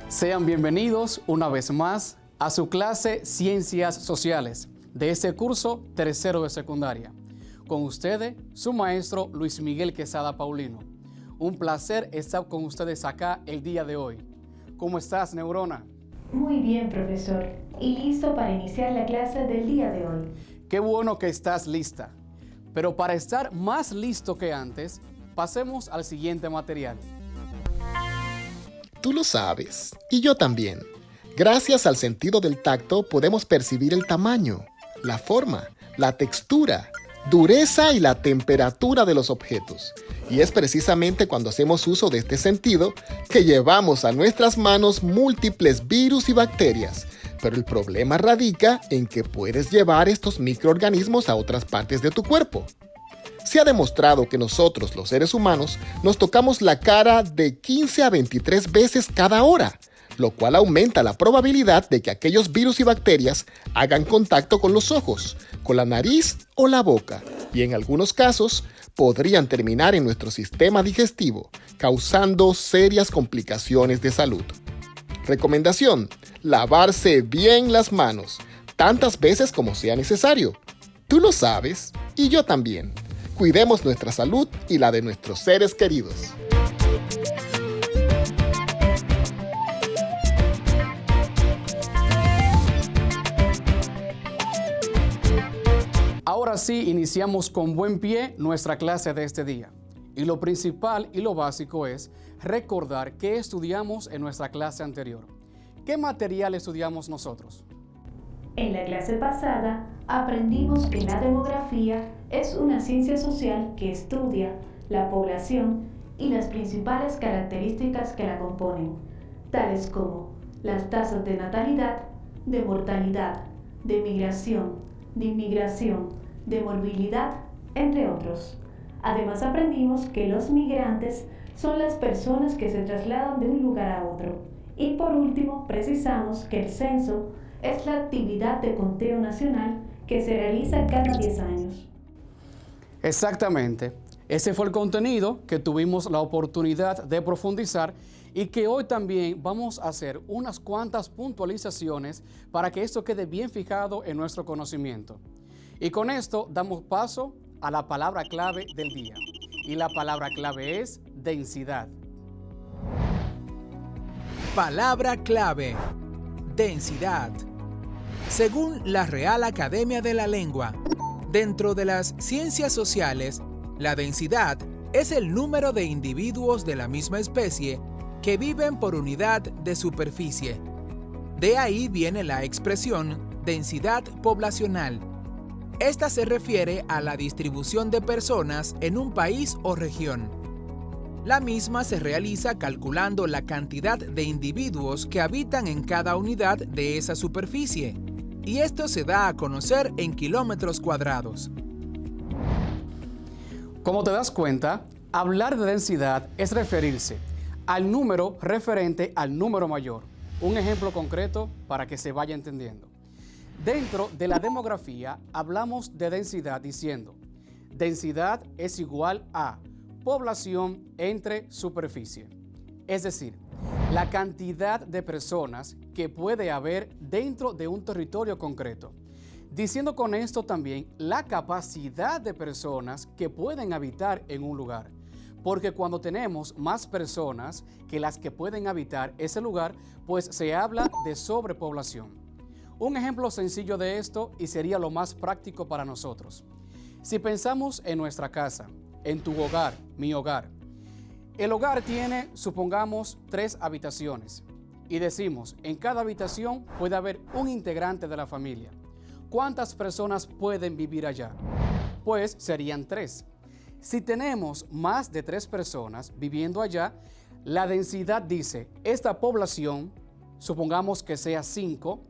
Sean bienvenidos una vez más a su clase Ciencias Sociales de este curso tercero de secundaria. Con ustedes, su maestro Luis Miguel Quesada Paulino. Un placer estar con ustedes acá el día de hoy. ¿Cómo estás, Neurona? Muy bien, profesor. Y listo para iniciar la clase del día de hoy. Qué bueno que estás lista. Pero para estar más listo que antes, pasemos al siguiente material. Tú lo sabes, y yo también. Gracias al sentido del tacto podemos percibir el tamaño, la forma, la textura, dureza y la temperatura de los objetos. Y es precisamente cuando hacemos uso de este sentido que llevamos a nuestras manos múltiples virus y bacterias. Pero el problema radica en que puedes llevar estos microorganismos a otras partes de tu cuerpo. Se ha demostrado que nosotros, los seres humanos, nos tocamos la cara de 15 a 23 veces cada hora, lo cual aumenta la probabilidad de que aquellos virus y bacterias hagan contacto con los ojos, con la nariz o la boca, y en algunos casos podrían terminar en nuestro sistema digestivo, causando serias complicaciones de salud. Recomendación: lavarse bien las manos, tantas veces como sea necesario. Tú lo sabes, y yo también. Cuidemos nuestra salud y la de nuestros seres queridos. Ahora sí, iniciamos con buen pie nuestra clase de este día. Y lo principal y lo básico es recordar qué estudiamos en nuestra clase anterior. ¿Qué material estudiamos nosotros? En la clase pasada aprendimos que la demografía es una ciencia social que estudia la población y las principales características que la componen, tales como las tasas de natalidad, de mortalidad, de migración, de inmigración, de morbilidad, entre otros. Además aprendimos que los migrantes son las personas que se trasladan de un lugar a otro. Y por último, precisamos que el censo es la actividad de conteo nacional que se realiza cada 10 años. Exactamente. Ese fue el contenido que tuvimos la oportunidad de profundizar y que hoy también vamos a hacer unas cuantas puntualizaciones para que esto quede bien fijado en nuestro conocimiento. Y con esto damos paso a la palabra clave del día. Y la palabra clave es densidad. Palabra clave: densidad. Según la Real Academia de la Lengua, dentro de las ciencias sociales, la densidad es el número de individuos de la misma especie que viven por unidad de superficie. De ahí viene la expresión densidad poblacional. Esta se refiere a la distribución de personas en un país o región. La misma se realiza calculando la cantidad de individuos que habitan en cada unidad de esa superficie, y esto se da a conocer en kilómetros cuadrados. Como te das cuenta, hablar de densidad es referirse al número referente al número mayor. Un ejemplo concreto para que se vaya entendiendo. Dentro de la demografía hablamos de densidad diciendo, densidad es igual a población entre superficie. Es decir, la cantidad de personas que puede haber dentro de un territorio concreto. Diciendo con esto también la capacidad de personas que pueden habitar en un lugar. Porque cuando tenemos más personas que las que pueden habitar ese lugar, pues se habla de sobrepoblación. Un ejemplo sencillo de esto y sería lo más práctico para nosotros. Si pensamos en nuestra casa, en tu hogar, mi hogar. El hogar tiene, supongamos, 3 habitaciones. Y decimos, en cada habitación puede haber un integrante de la familia. ¿Cuántas personas pueden vivir allá? Pues serían 3. Si tenemos más de 3 personas viviendo allá, la densidad dice, esta población, supongamos que sea 5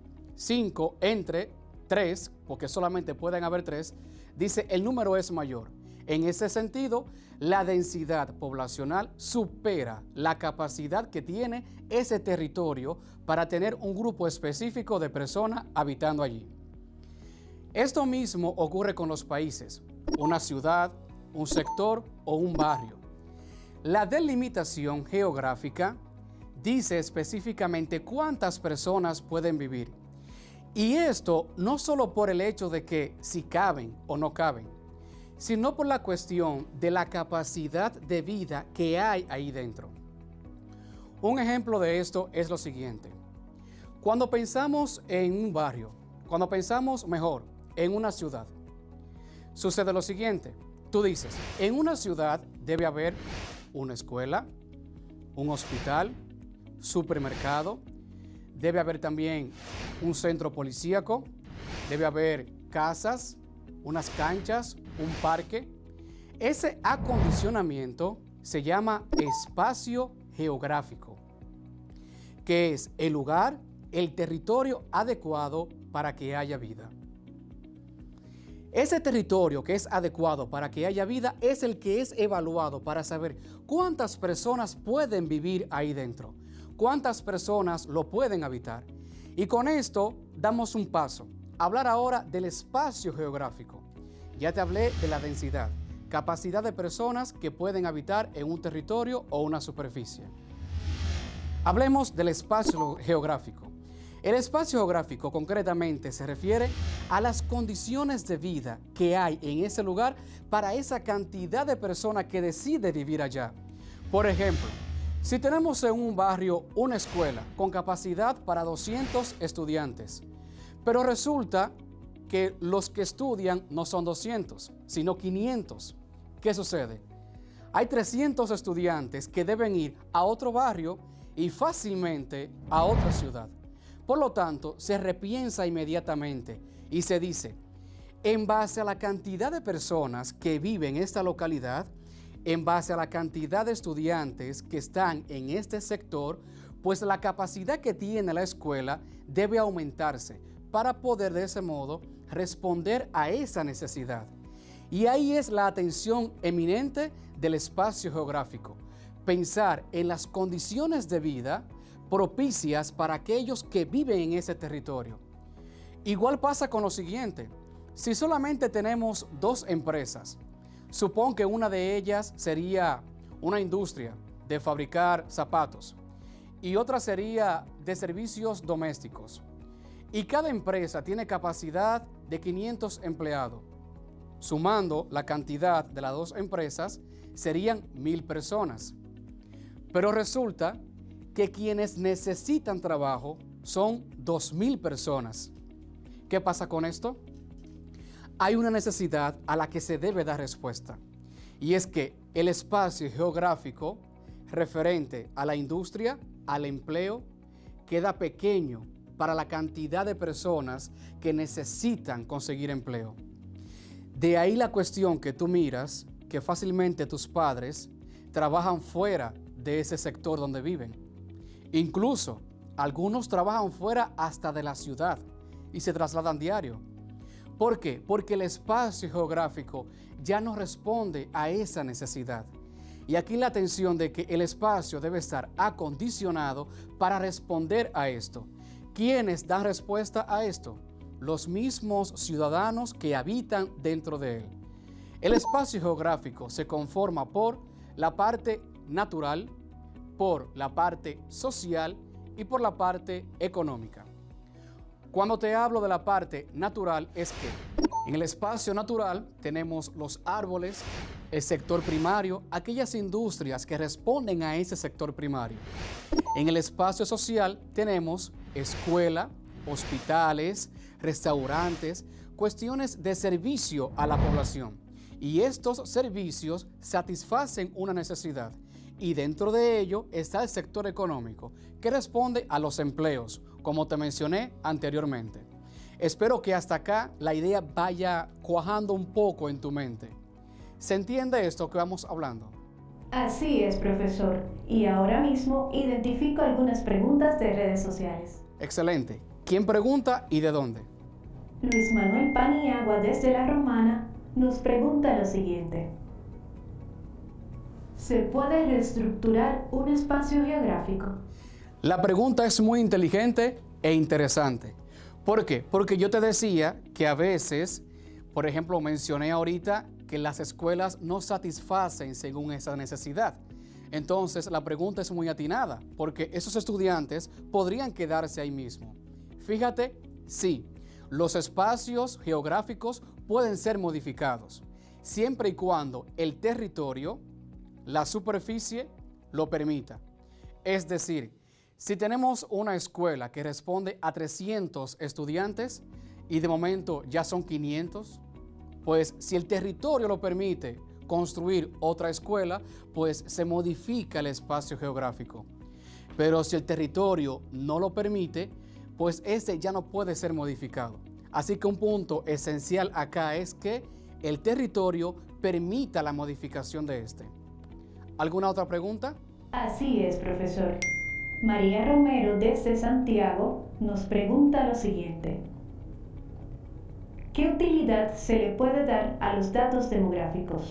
entre 3, porque solamente pueden haber 3, dice el número es mayor. En ese sentido, la densidad poblacional supera la capacidad que tiene ese territorio para tener un grupo específico de personas habitando allí. Esto mismo ocurre con los países, una ciudad, un sector o un barrio. La delimitación geográfica dice específicamente cuántas personas pueden vivir. Y esto no solo por el hecho de que si caben o no caben, sino por la cuestión de la capacidad de vida que hay ahí dentro. Un ejemplo de esto es lo siguiente. Cuando pensamos en un barrio, cuando pensamos mejor en una ciudad, sucede lo siguiente. Tú dices, en una ciudad debe haber una escuela, un hospital, supermercado, debe haber también un centro policíaco, debe haber casas, unas canchas, un parque. Ese acondicionamiento se llama espacio geográfico, que es el lugar, el territorio adecuado para que haya vida. Ese territorio que es adecuado para que haya vida es el que es evaluado para saber cuántas personas pueden vivir ahí dentro, cuántas personas lo pueden habitar. Y con esto damos un paso. Hablar ahora del espacio geográfico. Ya te hablé de la densidad, capacidad de personas que pueden habitar en un territorio o una superficie. Hablemos del espacio geográfico. El espacio geográfico concretamente se refiere a las condiciones de vida que hay en ese lugar para esa cantidad de personas que decide vivir allá. Por ejemplo, si tenemos en un barrio una escuela con capacidad para 200 estudiantes, pero resulta que los que estudian no son 200, sino 500. ¿Qué sucede? Hay 300 estudiantes que deben ir a otro barrio y fácilmente a otra ciudad. Por lo tanto, se repiensa inmediatamente y se dice, en base a la cantidad de personas que viven en esta localidad, en base a la cantidad de estudiantes que están en este sector, pues la capacidad que tiene la escuela debe aumentarse para poder de ese modo responder a esa necesidad. Y ahí es la atención eminente del espacio geográfico. Pensar en las condiciones de vida propicias para aquellos que viven en ese territorio. Igual pasa con lo siguiente. Si solamente tenemos 2 empresas, supón que una de ellas sería una industria de fabricar zapatos y otra sería de servicios domésticos. Y cada empresa tiene capacidad de 500 empleados. Sumando la cantidad de las 2 empresas, serían 1000 personas. Pero resulta que quienes necesitan trabajo son 2000 personas. ¿Qué pasa con esto? Hay una necesidad a la que se debe dar respuesta. Y es que el espacio geográfico referente a la industria, al empleo, queda pequeño para la cantidad de personas que necesitan conseguir empleo. De ahí la cuestión que tú miras, que fácilmente tus padres trabajan fuera de ese sector donde viven. Incluso algunos trabajan fuera hasta de la ciudad y se trasladan diario. ¿Por qué? Porque el espacio geográfico ya no responde a esa necesidad. Y aquí la atención de que el espacio debe estar acondicionado para responder a esto. ¿Quiénes dan respuesta a esto? Los mismos ciudadanos que habitan dentro de él. El espacio geográfico se conforma por la parte natural, por la parte social y por la parte económica. Cuando te hablo de la parte natural es que en el espacio natural tenemos los árboles, el sector primario, aquellas industrias que responden a ese sector primario. En el espacio social tenemos escuela, hospitales, restaurantes, cuestiones de servicio a la población. Y estos servicios satisfacen una necesidad. Y dentro de ello está el sector económico, que responde a los empleos, como te mencioné anteriormente. Espero que hasta acá la idea vaya cuajando un poco en tu mente. ¿Se entiende esto que vamos hablando? Así es, profesor. Y ahora mismo identifico algunas preguntas de redes sociales. Excelente. ¿Quién pregunta y de dónde? Luis Manuel Paniagua desde La Romana nos pregunta lo siguiente. ¿Se puede reestructurar un espacio geográfico? La pregunta es muy inteligente e interesante. ¿Por qué? Porque yo te decía que a veces, por ejemplo, mencioné ahorita que las escuelas no satisfacen según esa necesidad. Entonces, la pregunta es muy atinada, porque esos estudiantes podrían quedarse ahí mismo. Fíjate, sí, los espacios geográficos pueden ser modificados, siempre y cuando el territorio, la superficie, lo permita. Es decir, si tenemos una escuela que responde a 300 estudiantes y de momento ya son 500, pues si el territorio lo permite construir otra escuela, pues se modifica el espacio geográfico. Pero si el territorio no lo permite, pues ese ya no puede ser modificado. Así que un punto esencial acá es que el territorio permita la modificación de este. ¿Alguna otra pregunta? Así es, profesor. María Romero desde Santiago nos pregunta lo siguiente. ¿Qué utilidad se le puede dar a los datos demográficos?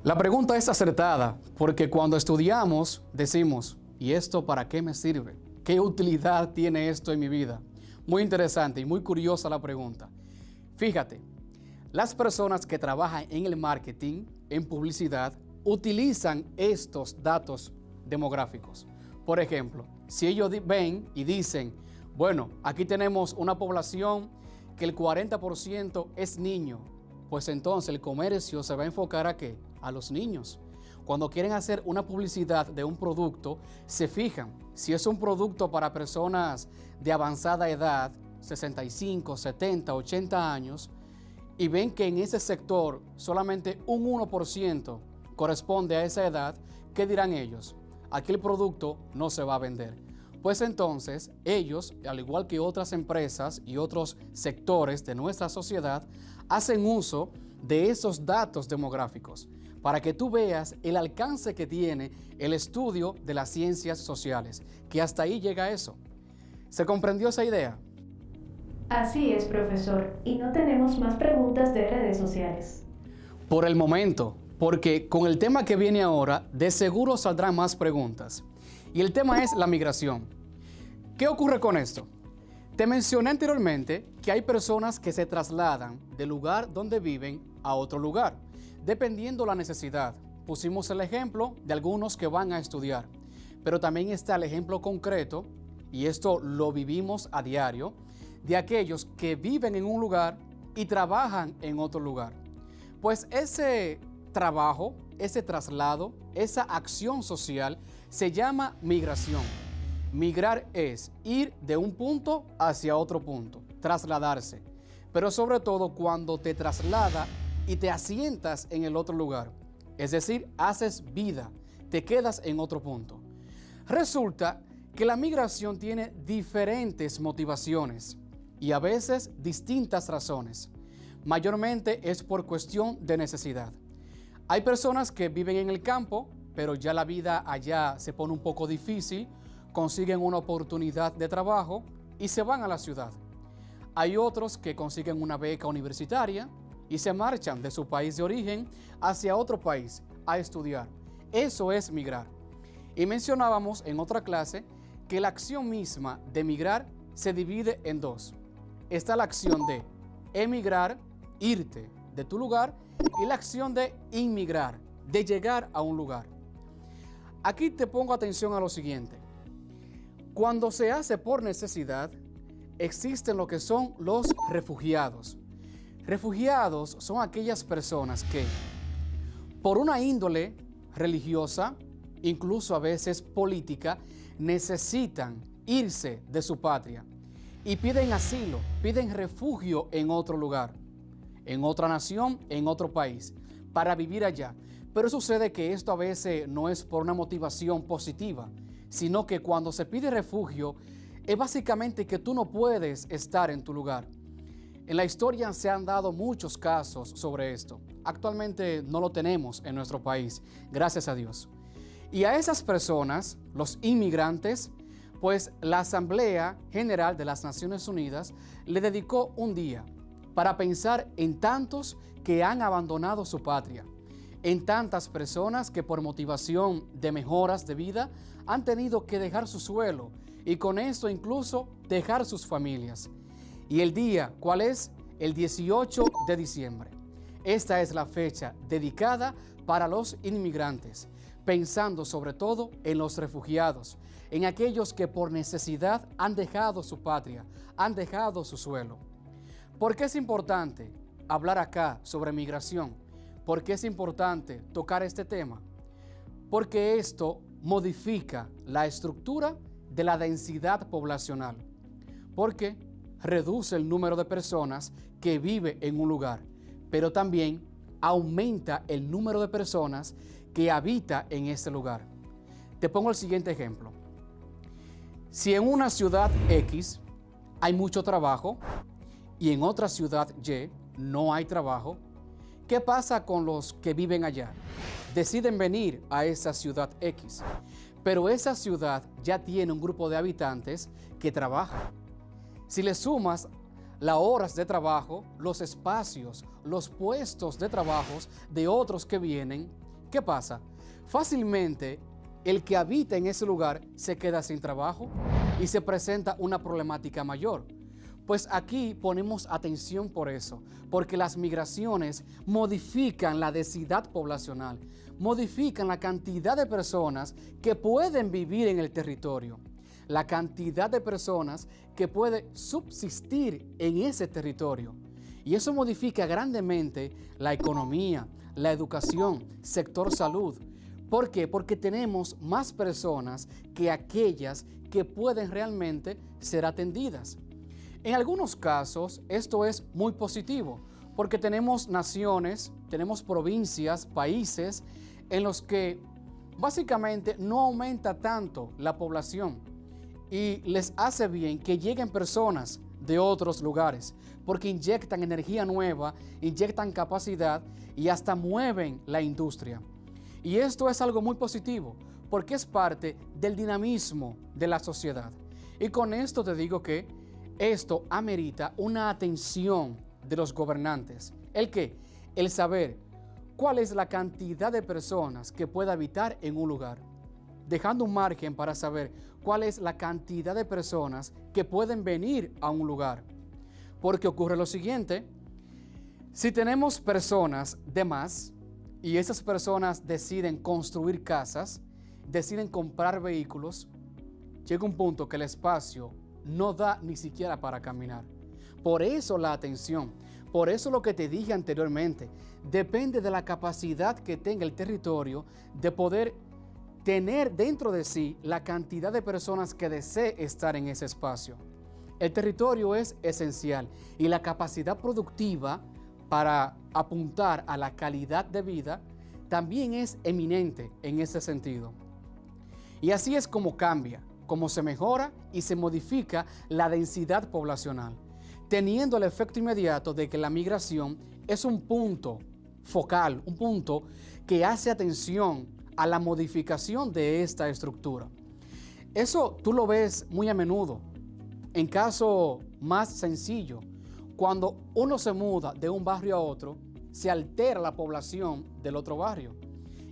La pregunta es acertada porque cuando estudiamos decimos, ¿y esto para qué me sirve? ¿Qué utilidad tiene esto en mi vida? Muy interesante y muy curiosa la pregunta. Fíjate, las personas que trabajan en el marketing, en publicidad, utilizan estos datos demográficos. Por ejemplo, si ellos ven y dicen, bueno, aquí tenemos una población que el 40% es niño, pues entonces el comercio se va a enfocar ¿a qué? A los niños. Cuando quieren hacer una publicidad de un producto, se fijan si es un producto para personas de avanzada edad, 65, 70, 80 años, y ven que en ese sector solamente un 1% corresponde a esa edad, ¿qué dirán ellos? Aquí el producto no se va a vender. Pues entonces ellos, al igual que otras empresas y otros sectores de nuestra sociedad, hacen uso de esos datos demográficos para que tú veas el alcance que tiene el estudio de las ciencias sociales, que hasta ahí llega eso. ¿Se comprendió esa idea? Así es, profesor, y no tenemos más preguntas de redes sociales. Por el momento, porque con el tema que viene ahora, de seguro saldrán más preguntas. Y el tema es la migración. ¿Qué ocurre con esto? Te mencioné anteriormente que hay personas que se trasladan del lugar donde viven a otro lugar, dependiendo la necesidad. Pusimos el ejemplo de algunos que van a estudiar, pero también está el ejemplo concreto, y esto lo vivimos a diario, de aquellos que viven en un lugar y trabajan en otro lugar. Pues ese trabajo, ese traslado, esa acción social se llama migración. Migrar es ir de un punto hacia otro punto, trasladarse. Pero sobre todo cuando te traslada y te asientas en el otro lugar. Es decir, haces vida, te quedas en otro punto. Resulta que la migración tiene diferentes motivaciones y a veces distintas razones. Mayormente es por cuestión de necesidad. Hay personas que viven en el campo, pero ya la vida allá se pone un poco difícil, consiguen una oportunidad de trabajo y se van a la ciudad. Hay otros que consiguen una beca universitaria y se marchan de su país de origen hacia otro país a estudiar. Eso es migrar. Y mencionábamos en otra clase que la acción misma de migrar se divide en dos. Está la acción de emigrar, irte de tu lugar, y la acción de inmigrar, de llegar a un lugar. Aquí te pongo atención a lo siguiente. Cuando se hace por necesidad, existen lo que son los refugiados. Refugiados son aquellas personas que, por una índole religiosa, incluso a veces política, necesitan irse de su patria y piden asilo, piden refugio en otro lugar, en otra nación, en otro país, para vivir allá. Pero sucede que esto a veces no es por una motivación positiva, sino que cuando se pide refugio, es básicamente que tú no puedes estar en tu lugar. En la historia se han dado muchos casos sobre esto. Actualmente no lo tenemos en nuestro país, gracias a Dios. Y a esas personas, los inmigrantes, pues la Asamblea General de las Naciones Unidas le dedicó un día para pensar en tantos que han abandonado su patria, en tantas personas que por motivación de mejoras de vida han tenido que dejar su suelo y con esto incluso dejar sus familias. Y el día, ¿cuál es? El 18 de diciembre. Esta es la fecha dedicada para los inmigrantes, pensando sobre todo en los refugiados, en aquellos que por necesidad han dejado su patria, han dejado su suelo. ¿Por qué es importante hablar acá sobre migración? ¿Por qué es importante tocar este tema? Porque esto modifica la estructura de la densidad poblacional, porque reduce el número de personas que vive en un lugar, pero también aumenta el número de personas que habita en ese lugar. Te pongo el siguiente ejemplo. Si en una ciudad X hay mucho trabajo y en otra ciudad Y no hay trabajo, ¿qué pasa con los que viven allá? Deciden venir a esa ciudad X, pero esa ciudad ya tiene un grupo de habitantes que trabajan. Si le sumas las horas de trabajo, los espacios, los puestos de trabajo de otros que vienen, ¿qué pasa? Fácilmente el que habita en ese lugar se queda sin trabajo y se presenta una problemática mayor. Pues aquí ponemos atención por eso, porque las migraciones modifican la densidad poblacional, modifican la cantidad de personas que pueden vivir en el territorio, la cantidad de personas que puede subsistir en ese territorio. Y eso modifica grandemente la economía, la educación, sector salud. ¿Por qué? Porque tenemos más personas que aquellas que pueden realmente ser atendidas. En algunos casos esto es muy positivo, porque tenemos naciones, tenemos provincias, países en los que básicamente no aumenta tanto la población y les hace bien que lleguen personas de otros lugares, porque inyectan energía nueva, inyectan capacidad y hasta mueven la industria. Y esto es algo muy positivo, porque es parte del dinamismo de la sociedad. Y con esto te digo que esto amerita una atención de los gobernantes. ¿El qué? El saber cuál es la cantidad de personas que puede habitar en un lugar, dejando un margen para saber cuál es la cantidad de personas que pueden venir a un lugar. Porque ocurre lo siguiente: si tenemos personas de más y esas personas deciden construir casas, deciden comprar vehículos, llega un punto que el espacio no da ni siquiera para caminar. Por eso la atención, por eso lo que te dije anteriormente, depende de la capacidad que tenga el territorio de poder tener dentro de sí la cantidad de personas que desee estar en ese espacio. El territorio es esencial y la capacidad productiva para apuntar a la calidad de vida también es eminente en ese sentido. Y así es como cambia, como se mejora y se modifica la densidad poblacional, teniendo el efecto inmediato de que la migración es un punto focal, un punto que hace atención a la modificación de esta estructura. Eso tú lo ves muy a menudo En caso más sencillo, cuando uno se muda de un barrio a otro, se altera la población del otro barrio.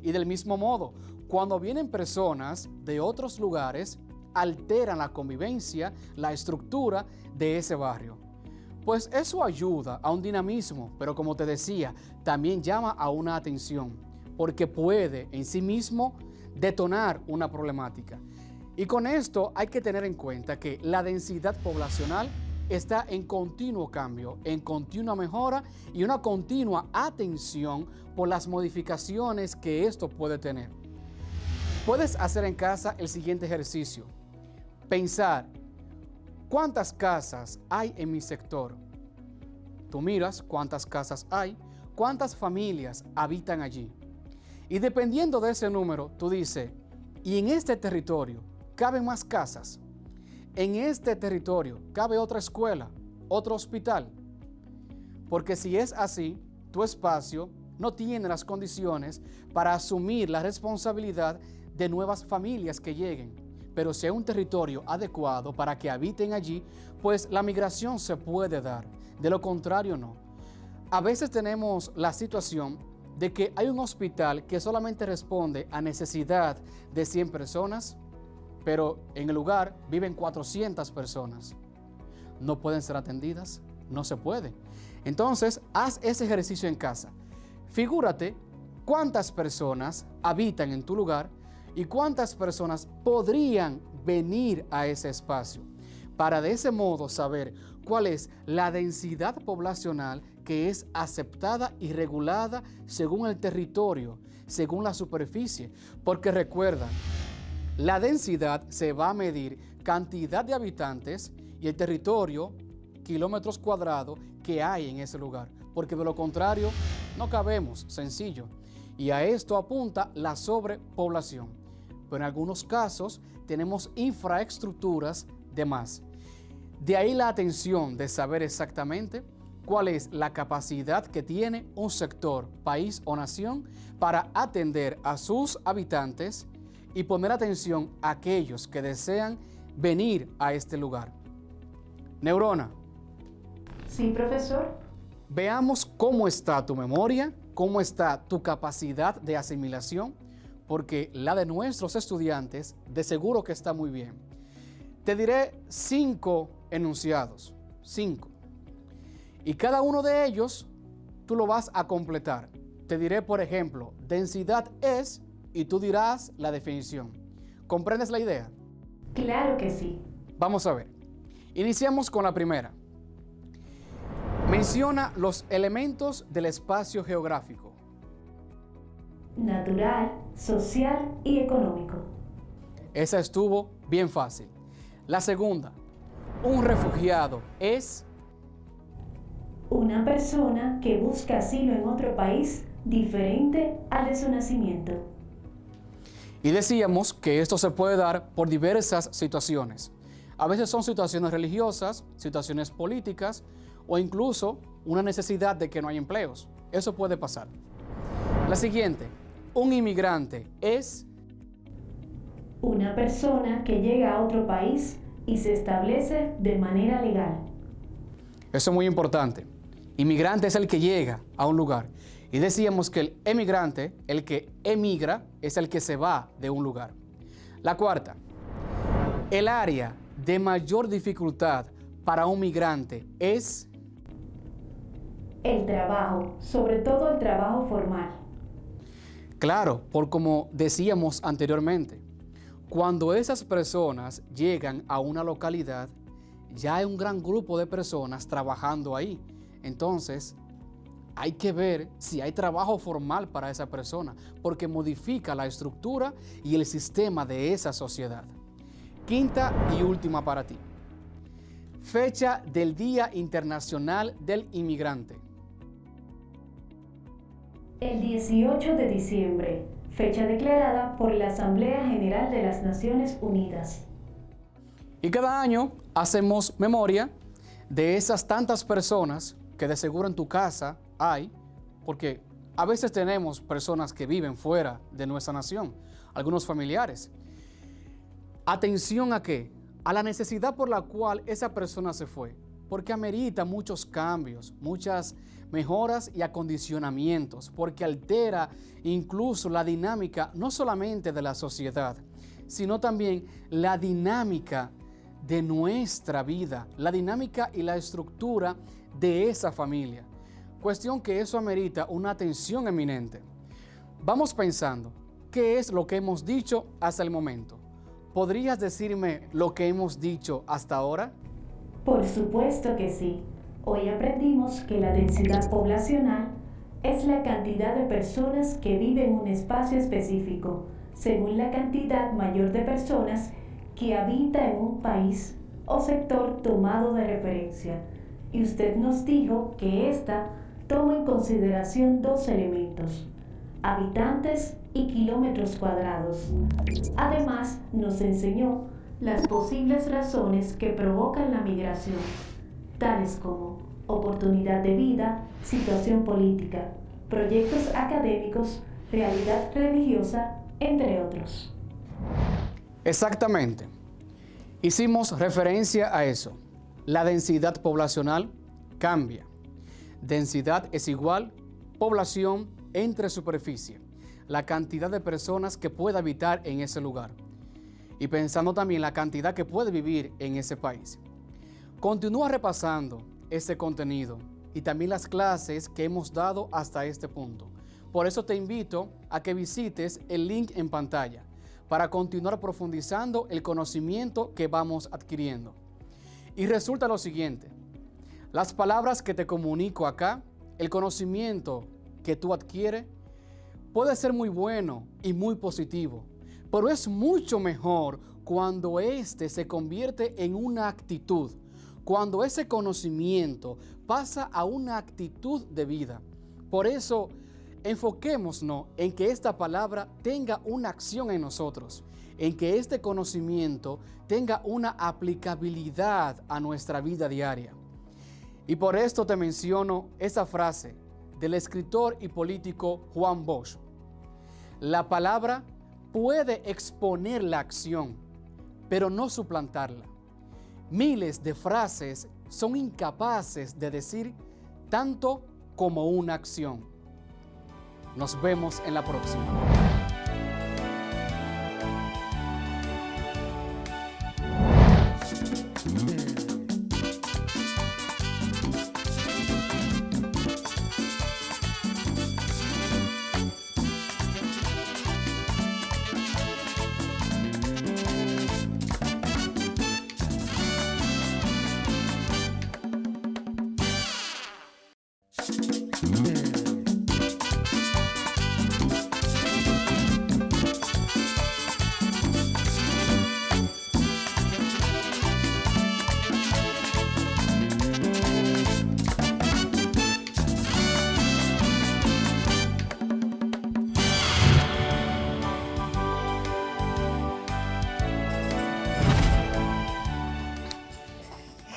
Y del mismo modo, cuando vienen personas de otros lugares, alteran la convivencia, la estructura de ese barrio. Pues eso ayuda a un dinamismo, pero como te decía, también llama a una atención, porque puede en sí mismo detonar una problemática. Y con esto hay que tener en cuenta que la densidad poblacional está en continuo cambio, en continua mejora y una continua atención por las modificaciones que esto puede tener. Puedes hacer en casa el siguiente ejercicio. Pensar, ¿cuántas casas hay en mi sector? Tú miras cuántas casas hay, cuántas familias habitan allí. Y dependiendo de ese número, tú dices, ¿y en este territorio caben más casas? ¿En este territorio cabe otra escuela, otro hospital? Porque si es así, tu espacio no tiene las condiciones para asumir la responsabilidad de nuevas familias que lleguen. Pero si hay un territorio adecuado para que habiten allí, pues la migración se puede dar. De lo contrario, no. A veces tenemos la situación de que hay un hospital que solamente responde a necesidad de 100 personas, pero en el lugar viven 400 personas. ¿No pueden ser atendidas? No se puede. Entonces, haz ese ejercicio en casa. Figúrate cuántas personas habitan en tu lugar y cuántas personas podrían venir a ese espacio, para de ese modo saber cuál es la densidad poblacional que es aceptada y regulada según el territorio, según la superficie. Porque recuerda, la densidad se va a medir cantidad de habitantes y el territorio, kilómetros cuadrados que hay en ese lugar, porque de lo contrario no cabemos, sencillo. Y a esto apunta la sobrepoblación. Pero en algunos casos tenemos infraestructuras de más. De ahí la atención de saber exactamente cuál es la capacidad que tiene un sector, país o nación para atender a sus habitantes y poner atención a aquellos que desean venir a este lugar. Neurona. Sí, profesor. Veamos cómo está tu memoria, cómo está tu capacidad de asimilación, porque la de nuestros estudiantes de seguro que está muy bien. Te diré 5 enunciados, 5. Y cada uno de ellos tú lo vas a completar. Te diré, por ejemplo, densidad es, y tú dirás la definición. ¿Comprendes la idea? Claro que sí. Vamos a ver. Iniciamos con la primera. Menciona los elementos del espacio geográfico. Natural, social y económico. Esa estuvo bien fácil. La segunda. Un refugiado es... Una persona que busca asilo en otro país diferente al de su nacimiento. Y decíamos que esto se puede dar por diversas situaciones. A veces son situaciones religiosas, situaciones políticas o incluso una necesidad de que no hay empleos. Eso puede pasar. La siguiente, un inmigrante es... Una persona que llega a otro país y se establece de manera legal. Eso es muy importante. Inmigrante es el que llega a un lugar. Y decíamos que el emigrante, el que emigra, es el que se va de un lugar. La cuarta, el área de mayor dificultad para un migrante es... El trabajo, sobre todo el trabajo formal. Claro, por como decíamos anteriormente, cuando esas personas llegan a una localidad, ya hay un gran grupo de personas trabajando ahí. Entonces, hay que ver si hay trabajo formal para esa persona, porque modifica la estructura y el sistema de esa sociedad. Quinta y última para ti. Fecha del Día Internacional del Inmigrante. El 18 de diciembre, fecha declarada por la Asamblea General de las Naciones Unidas. Y cada año hacemos memoria de esas tantas personas que de seguro en tu casa hay, porque a veces tenemos personas que viven fuera de nuestra nación, algunos familiares. Atención a qué? a la necesidad por la cual esa persona se fue, porque amerita muchos cambios, muchas mejoras y acondicionamientos, porque altera incluso la dinámica no solamente de la sociedad, sino también la dinámica de nuestra vida, la dinámica y la estructura de esa familia. Cuestión que eso amerita una atención eminente. Vamos pensando, ¿qué es lo que hemos dicho hasta el momento? ¿Podrías decirme lo que hemos dicho hasta ahora? Por supuesto que sí. Hoy aprendimos que la densidad poblacional es la cantidad de personas que viven en un espacio específico, según la cantidad mayor de personas que habita en un país o sector tomado de referencia. Y usted nos dijo que esta toma en consideración dos elementos: habitantes y kilómetros cuadrados. Además, nos enseñó las posibles razones que provocan la migración, tales como oportunidad de vida, situación política, proyectos académicos, realidad religiosa, entre otros. Exactamente. Hicimos referencia a eso. La densidad poblacional cambia. Densidad es igual población entre superficie, la cantidad de personas que puede habitar en ese lugar. Y pensando también la cantidad que puede vivir en ese país. Continúa repasando ese contenido y también las clases que hemos dado hasta este punto. Por eso te invito a que visites el link en pantalla para continuar profundizando el conocimiento que vamos adquiriendo. Y resulta lo siguiente: las palabras que te comunico acá, el conocimiento que tú adquieres, puede ser muy bueno y muy positivo, pero es mucho mejor cuando éste se convierte en una actitud, cuando ese conocimiento pasa a una actitud de vida. Por eso, enfoquémonos en que esta palabra tenga una acción en nosotros, en que este conocimiento tenga una aplicabilidad a nuestra vida diaria. Y por esto te menciono esa frase del escritor y político Juan Bosch: la palabra puede exponer la acción, pero no suplantarla. Miles de frases son incapaces de decir tanto como una acción. Nos vemos en la próxima.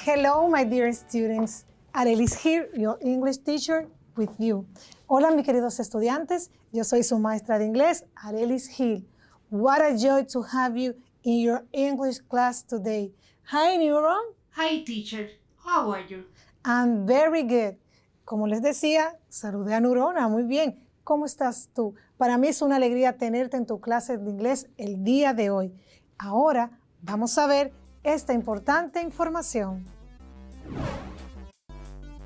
Hello, my dear students. Arelis here, your English teacher, with you. Hola, mis queridos estudiantes. Yo soy su maestra de inglés, Arelis Hill. What a joy to have you in your English class today. Hi, Neuron. Hi, teacher. How are you? I'm very good. Como les decía, saludé a Neurona. Muy bien. ¿Cómo estás tú? Para mí es una alegría tenerte en tu clase de inglés el día de hoy. Ahora vamos a ver esta importante información.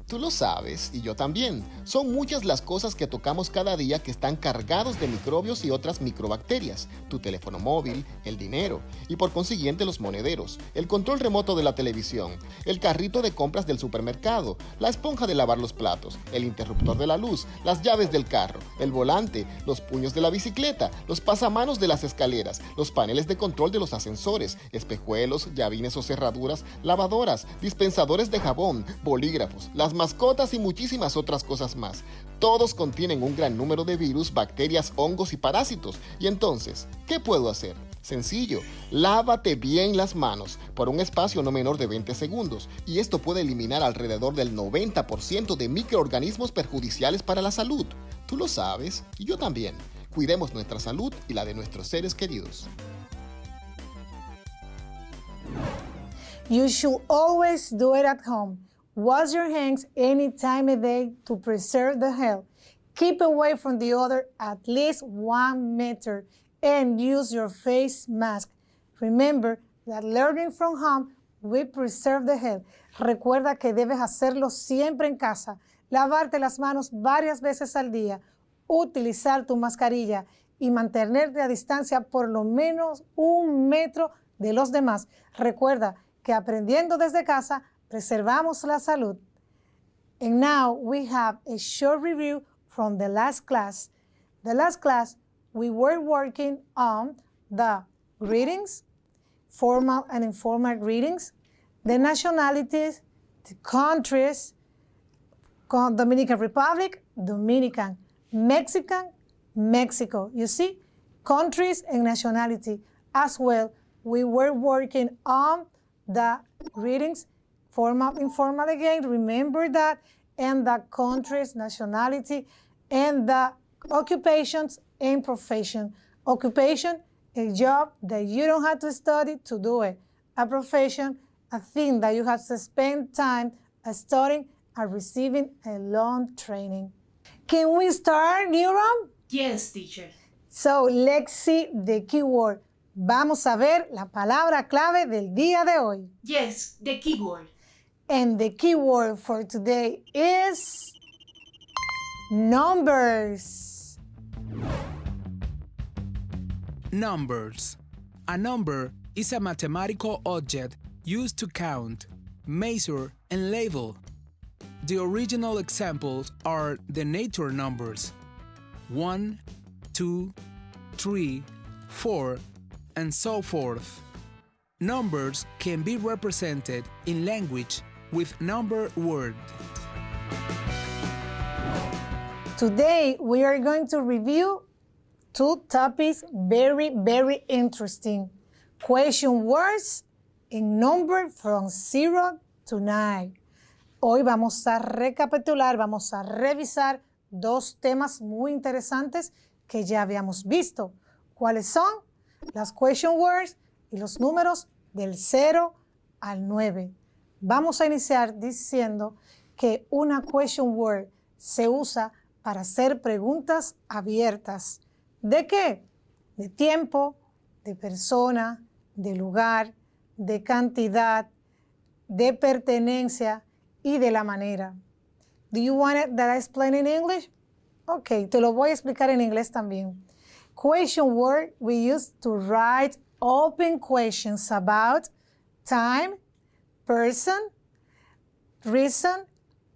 Tú lo sabes, y yo también. Son muchas las cosas que tocamos cada día que están cargados de microbios y otras microbacterias. Tu teléfono móvil, el dinero, y por consiguiente los monederos, el control remoto de la televisión, el carrito de compras del supermercado, la esponja de lavar los platos, el interruptor de la luz, las llaves del carro, el volante, los puños de la bicicleta, los pasamanos de las escaleras, los paneles de control de los ascensores, espejuelos, llavines o cerraduras, lavadoras, dispensadores de jabón, bolígrafos, las mascotas y muchísimas otras cosas más. Todos contienen un gran número de virus, bacterias, hongos y parásitos. Y entonces, ¿qué puedo hacer? Sencillo, lávate bien las manos por un espacio no menor de 20 segundos y esto puede eliminar alrededor del 90% de microorganismos perjudiciales para la salud. Tú lo sabes y yo también. Cuidemos nuestra salud y la de nuestros seres queridos. You should always do it at home. Wash your hands any time of day to preserve the health. Keep away from the other at least 1 meter and use your face mask. Remember that learning from home will preserve the health. Recuerda que debes hacerlo siempre en casa. Lavarte las manos varias veces al día, utilizar tu mascarilla y mantenerte a distancia por lo menos 1 metro de los demás. Recuerda que aprendiendo desde casa, preservamos la salud. And now we have a short review from the last class. The last class, we were working on the greetings, formal and informal greetings, the nationalities, the countries, Dominican Republic, Dominican, Mexican, Mexico. You see, countries and nationality. As well, we were working on the greetings, formal, informal again, remember that, and the countries, nationality, and the occupations and profession. Occupation, a job that you don't have to study to do it. A profession, a thing that you have to spend time studying and receiving a long training. Can we start, Neuron? Yes, teacher. So let's see the keyword. Vamos a ver la palabra clave del día de hoy. Yes, the keyword. And the keyword for today is numbers. Numbers. A number is a mathematical object used to count, measure, and label. The original examples are the nature numbers 1, 2, 3, 4, and so forth. Numbers can be represented in language with number words. Today we are going to review 2 topics very interesting. Question words in number from 0 to 9. Hoy vamos a recapitular, vamos a revisar 2 temas muy interesantes que ya habíamos visto. ¿Cuáles son? Las question words y los números del 0 al 9. Vamos a iniciar diciendo que una question word se usa para hacer preguntas abiertas. ¿De qué? De tiempo, de persona, de lugar, de cantidad, de pertenencia y de la manera. Do you want it that I explain in English? Ok, te lo voy a explicar en inglés también. Question word we use to write open questions about time, person, reason,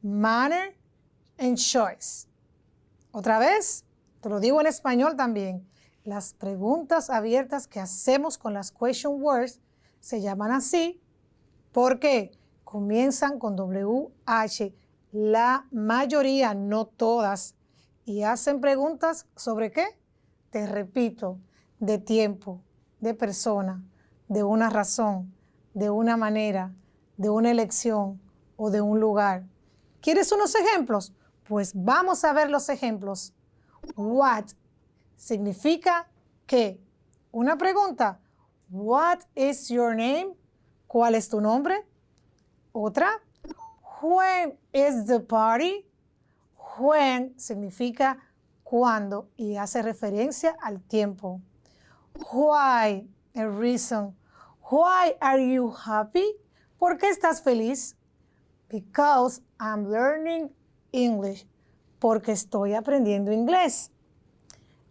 manner, and choice. Otra vez, te lo digo en español también. Las preguntas abiertas que hacemos con las question words se llaman así porque comienzan con WH, la mayoría, no todas, y hacen preguntas sobre qué. Te repito, de tiempo, de persona, de una razón, de una manera, de una elección o de un lugar. ¿Quieres unos ejemplos? Pues vamos a ver los ejemplos. What significa qué. Una pregunta. What is your name? ¿Cuál es tu nombre? Otra. When is the party? When significa cuándo y hace referencia al tiempo. Why, a reason. Why are you happy? ¿Por qué estás feliz? Because I'm learning English. Porque estoy aprendiendo inglés.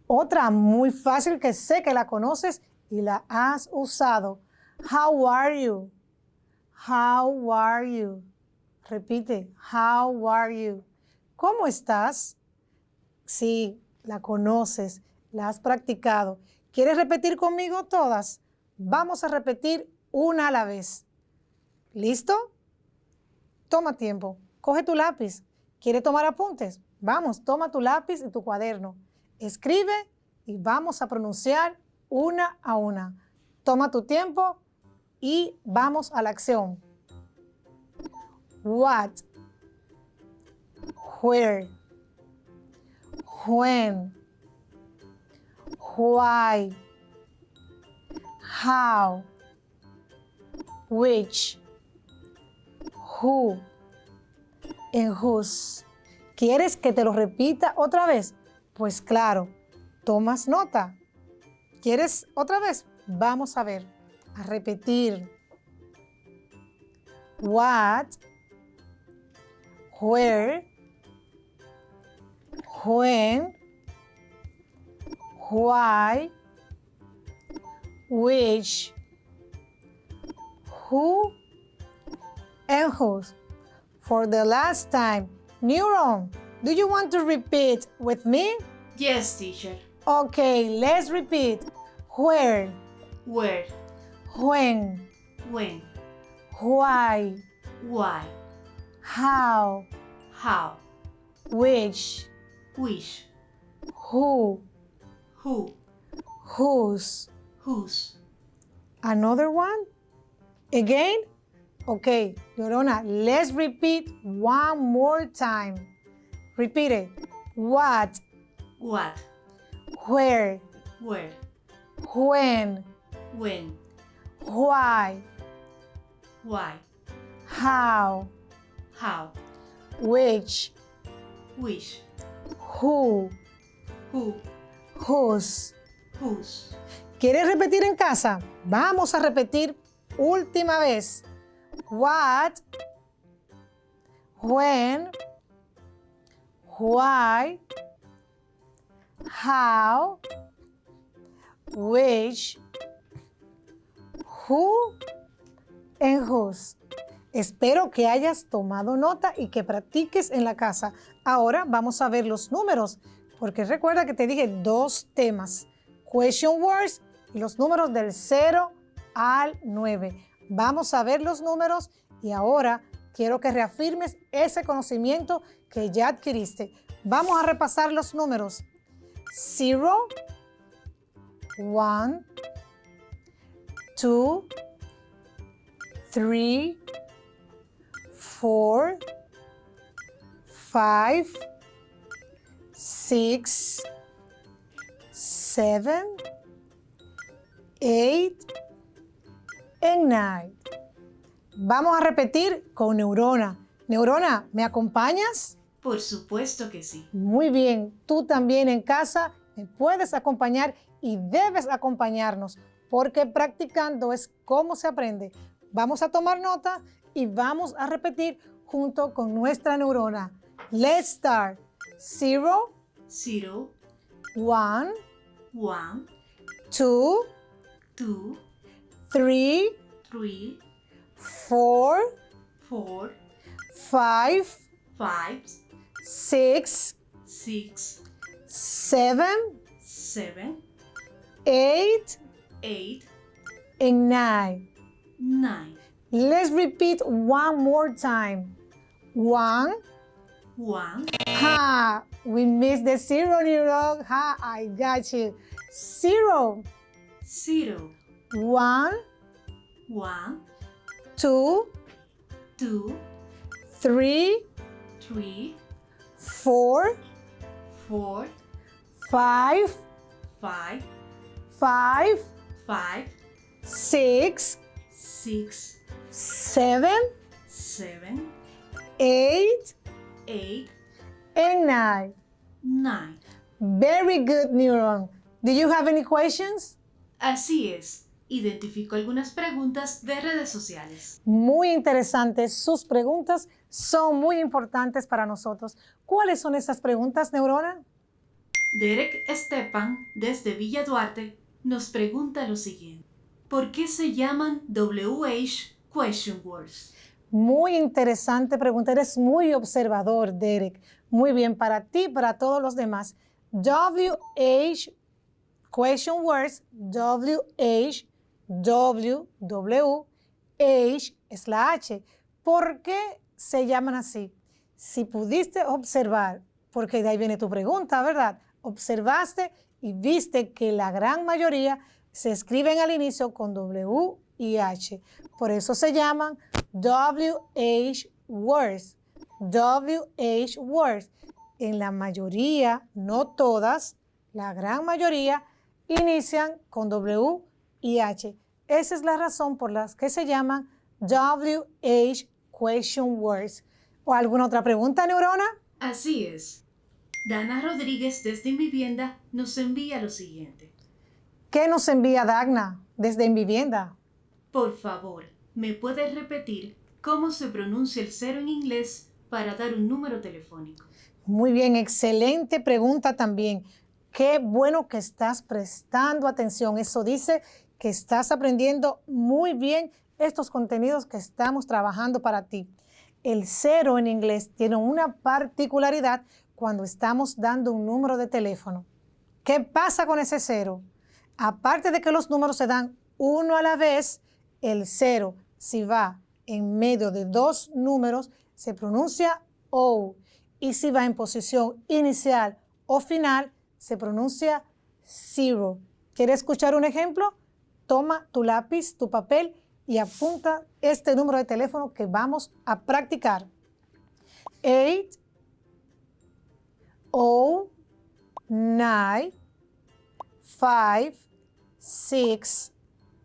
Otra muy fácil que sé que la conoces y la has usado. How are you? How are you? Repite, how are you? ¿Cómo estás? Sí, la conoces, la has practicado. ¿Quieres repetir conmigo todas? Vamos a repetir una a la vez. ¿Listo? Toma tiempo. Coge tu lápiz. ¿Quieres tomar apuntes? Vamos, toma tu lápiz y tu cuaderno. Escribe y vamos a pronunciar una a una. Toma tu tiempo y vamos a la acción. What, where, when, why, how, which, who, and whose. ¿Quieres que te lo repita otra vez? Pues claro, tomas nota. ¿Quieres otra vez? Vamos a ver, a repetir. What, where, when, why, which, who, and whose. For the last time, Neuron, do you want to repeat with me? Yes, teacher. Okay, let's repeat. Where, Where, when, when, why, why, how, how, which, which, who, who, whose. whose. Another one? Again? Okay, Llorona, let's repeat one more time. Repeat it. What, What, where, where, when, when, why, why, how, how, which, which, who, who, whose. whose. ¿Quieres repetir en casa? Vamos a repetir última vez. What, when, why, how, which, who, and whose. Espero que hayas tomado nota y que practiques en la casa. Ahora vamos a ver los números, porque recuerda que te dije dos temas, question words y los números del 0 al 9. Vamos a ver los números y ahora quiero que reafirmes ese conocimiento que ya adquiriste. Vamos a repasar los números. 0, 1, 2, 3, 4, 5, 6, 7, 8, and 9. Vamos a repetir con Neurona. Neurona, ¿me acompañas? Por supuesto que sí. Muy bien, tú también en casa me puedes acompañar y debes acompañarnos porque practicando es cómo se aprende. Vamos a tomar nota y vamos a repetir junto con nuestra neurona. Let's start. 0, 0, 1, 1, 2, 2, 3, 3, 4, 4, 5, 5, 6, 6, 7, 7, 8, 8, and 9. 9, Let's repeat one more time. 1. 1, Ha! We missed the 0, Neuron. Ha! I got you. 0, 0, 1, 1, 2, 2, 3, 3, 4, 4, 5, 5, 5, 5, 6, 6, 7, 7, 8, 8, and 9. 9. Very good, Neuron. Do you have any questions? Así es. Identifico algunas preguntas de redes sociales. Muy interesantes. Sus preguntas son muy importantes para nosotros. ¿Cuáles son esas preguntas, Neurona? Derek Stepan, desde Villa Duarte, nos pregunta lo siguiente. ¿Por qué se llaman WH question words? Muy interesante pregunta. Eres muy observador, Derek. Muy bien, para ti y para todos los demás. WH question words, WH, W, W, H es la H. ¿Por qué se llaman así? Si pudiste observar, porque de ahí viene tu pregunta, ¿verdad? Observaste y viste que la gran mayoría se escriben al inicio con W y H. Por eso se llaman WH words. WH words. En la mayoría, no todas, la gran mayoría, inician con W y H. Esa es la razón por la que se llaman WH question words. ¿O alguna otra pregunta, Neurona? Así es. Dana Rodríguez desde Invivienda nos envía lo siguiente. ¿Qué nos envía Dagna desde Invivienda? Por favor, ¿me puedes repetir cómo se pronuncia el 0 en inglés para dar un número telefónico? Muy bien, excelente pregunta también. Qué bueno que estás prestando atención. Eso dice que estás aprendiendo muy bien estos contenidos que estamos trabajando para ti. El 0 en inglés tiene una particularidad cuando estamos dando un número de teléfono. ¿Qué pasa con ese 0? Aparte de que los números se dan uno a la vez, el 0, si va en medio de dos números, se pronuncia O. Y si va en posición inicial o final, se pronuncia zero. ¿Quieres escuchar un ejemplo? Toma tu lápiz, tu papel y apunta este número de teléfono que vamos a practicar. 8 0 9 5 6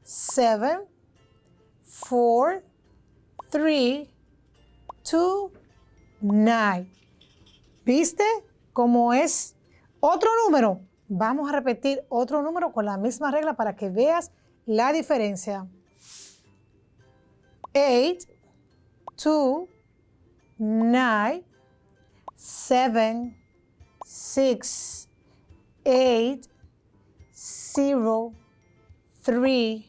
7 4 3 2 9. ¿Viste cómo es otro número? Vamos a repetir otro número con la misma regla para que veas la diferencia. 8 2 9 7 6 8 0 3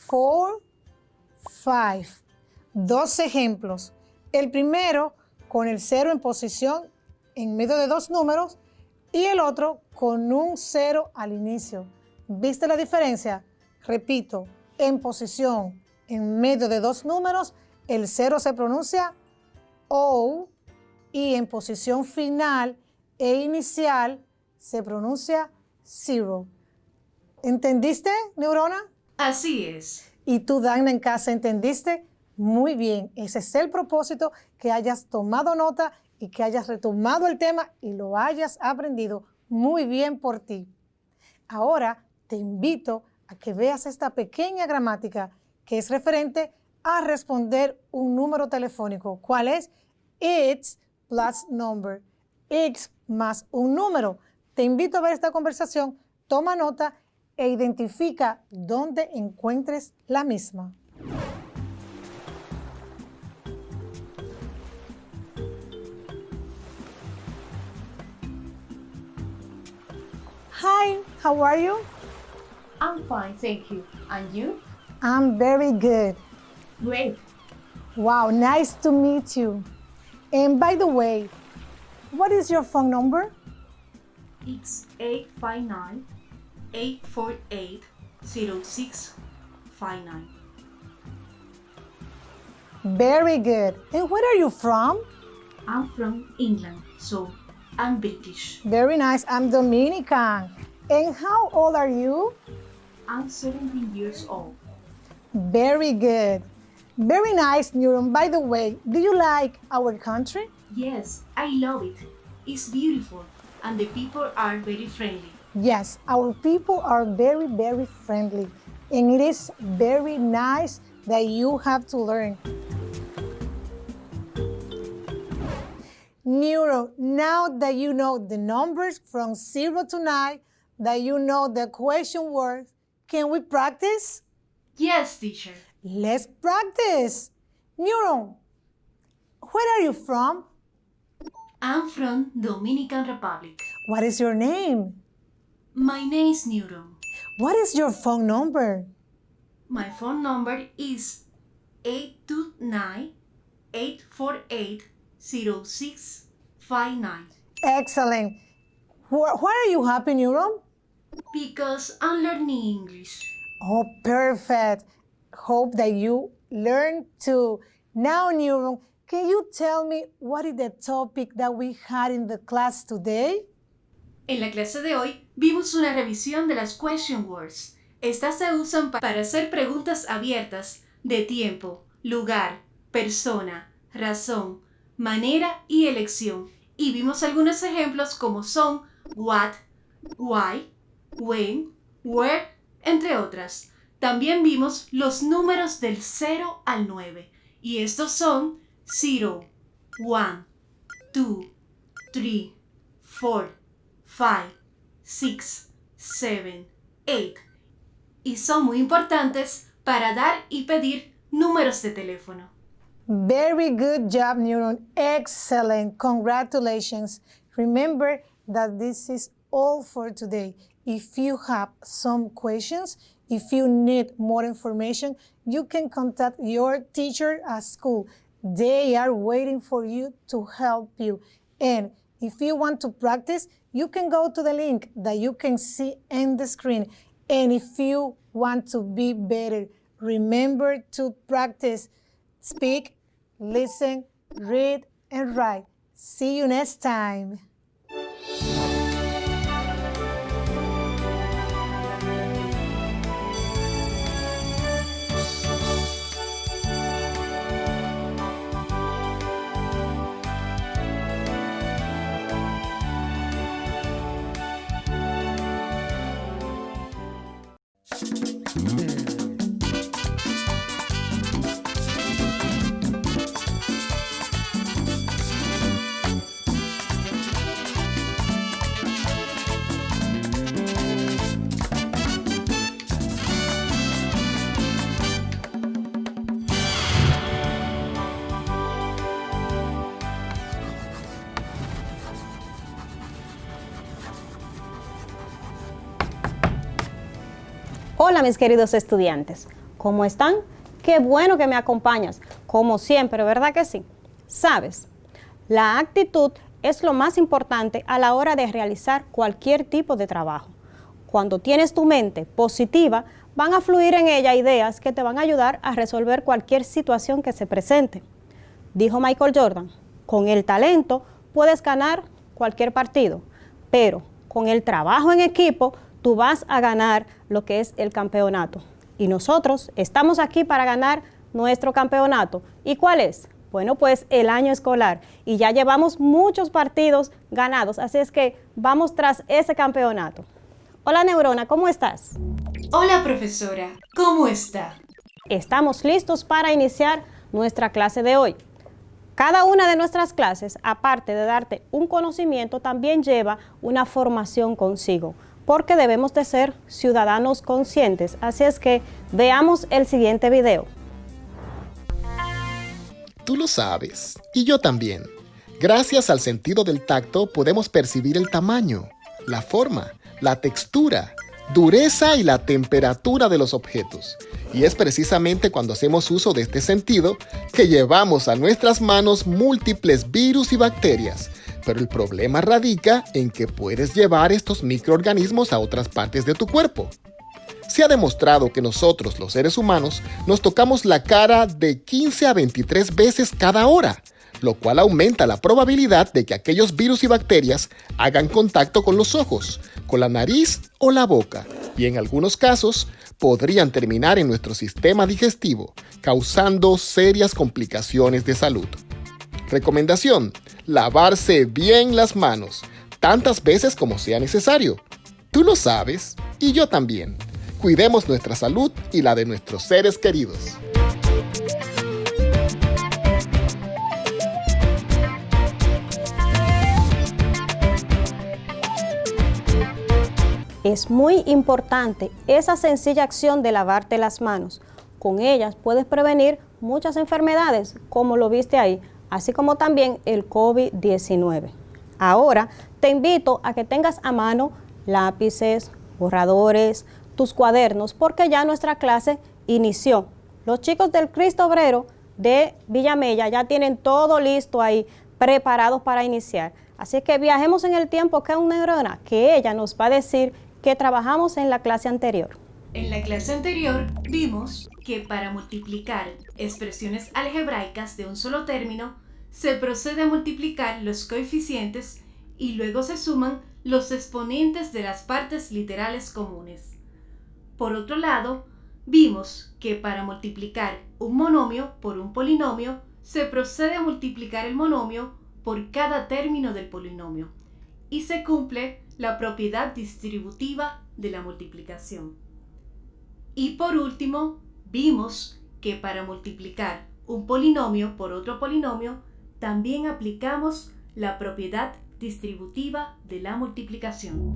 4 5. Dos ejemplos. El primero con el 0 en posición en medio de dos números y el otro con un 0 al inicio. ¿Viste la diferencia? Repito, en posición en medio de dos números, el 0 se pronuncia O y en posición final e inicial se pronuncia zero. ¿Entendiste, Neurona? Así es. ¿Y tú, Dagna, en casa, entendiste? Muy bien, ese es el propósito, que hayas tomado nota y que hayas retomado el tema y lo hayas aprendido muy bien por ti. Ahora te invito a que veas esta pequeña gramática que es referente a responder un número telefónico. ¿Cuál es? It's plus number. It's más un número. Te invito a ver esta conversación, toma nota e identifica dónde encuentres la misma. Hi, how are you? I'm fine, thank you. And you? I'm very good. Great. Wow, nice to meet you. And by the way, what is your phone number? It's 859-848-0659. Very good. And where are you from? I'm from England, so I'm British. Very nice. I'm Dominican. And how old are you? I'm 17 years old. Very good. Very nice, Neuron. By the way, do you like our country? Yes, I love it. It's beautiful and the people are very friendly. Yes, our people are very, very friendly. And it is very nice that you have to learn. Neuro, now that you know the numbers from 0 to 9, that you know the question words, can we practice? Yes, teacher. Let's practice. Neuro, where are you from? I'm from Dominican Republic. What is your name? My name is Neuron. What is your phone number? My phone number is 829-848-0659. Excellent. Why are you happy, Neuron? Because I'm learning English. Oh, perfect. Hope that you learn too. Now, Neuron, can you tell me what is the topic that we had in the class today? En la clase de hoy vimos una revisión de las question words. Estas se usan para hacer preguntas abiertas de tiempo, lugar, persona, razón, manera y elección. Y vimos algunos ejemplos como son what, why, when, where, entre otras. También vimos los números del 0 al 9 Y estos son 0, 1, 2, 3, 4, 5, 6, 7, 8. Y son muy importantes para dar y pedir números de teléfono. Very good job, Neuron. Excellent. Congratulations. Remember that this is all for today. If you have some questions, if you need more information, you can contact your teacher at school. They are waiting for you to help you. And if you want to practice, you can go to the link that you can see in the screen. And if you want to be better, remember to practice. Speak, listen, read, and write. See you next time. Hola mis queridos estudiantes, ¿cómo están? Qué bueno que me acompañas, como siempre, ¿verdad que sí? Sabes, la actitud es lo más importante a la hora de realizar cualquier tipo de trabajo. Cuando tienes tu mente positiva, van a fluir en ella ideas que te van a ayudar a resolver cualquier situación que se presente. Dijo Michael Jordan, con el talento puedes ganar cualquier partido, pero con el trabajo en equipo tú vas a ganar lo que es el campeonato. Y nosotros estamos aquí para ganar nuestro campeonato. ¿Y cuál es? Bueno, pues el año escolar. Y ya llevamos muchos partidos ganados, así es que vamos tras ese campeonato. Hola Neurona, ¿cómo estás? Hola profesora, ¿cómo está? Estamos listos para iniciar nuestra clase de hoy. Cada una de nuestras clases, aparte de darte un conocimiento, también lleva una formación consigo, porque debemos de ser ciudadanos conscientes. Así es que veamos el siguiente video. Tú lo sabes, y yo también. Gracias al sentido del tacto podemos percibir el tamaño, la forma, la textura, dureza y la temperatura de los objetos. Y es precisamente cuando hacemos uso de este sentido que llevamos a nuestras manos múltiples virus y bacterias. Pero el problema radica en que puedes llevar estos microorganismos a otras partes de tu cuerpo. Se ha demostrado que nosotros, los seres humanos, nos tocamos la cara de 15 a 23 veces cada hora, lo cual aumenta la probabilidad de que aquellos virus y bacterias hagan contacto con los ojos, con la nariz o la boca, y en algunos casos podrían terminar en nuestro sistema digestivo, causando serias complicaciones de salud. Recomendación: lavarse bien las manos, tantas veces como sea necesario. Tú lo sabes, y yo también. Cuidemos nuestra salud y la de nuestros seres queridos. Es muy importante esa sencilla acción de lavarte las manos. Con ellas puedes prevenir muchas enfermedades, como lo viste ahí, así como también el COVID-19. Ahora te invito a que tengas a mano lápices, borradores, tus cuadernos, porque ya nuestra clase inició. Los chicos del Cristo Obrero de Villamella ya tienen todo listo ahí, preparados para iniciar. Así que viajemos en el tiempo con Neurona, que ella nos va a decir que trabajamos en la clase anterior. En la clase anterior vimos que para multiplicar expresiones algebraicas de un solo término, se procede a multiplicar los coeficientes y luego se suman los exponentes de las partes literales comunes. Por otro lado, vimos que para multiplicar un monomio por un polinomio, se procede a multiplicar el monomio por cada término del polinomio y se cumple la propiedad distributiva de la multiplicación. Y por último, vimos que para multiplicar un polinomio por otro polinomio, también aplicamos la propiedad distributiva de la multiplicación.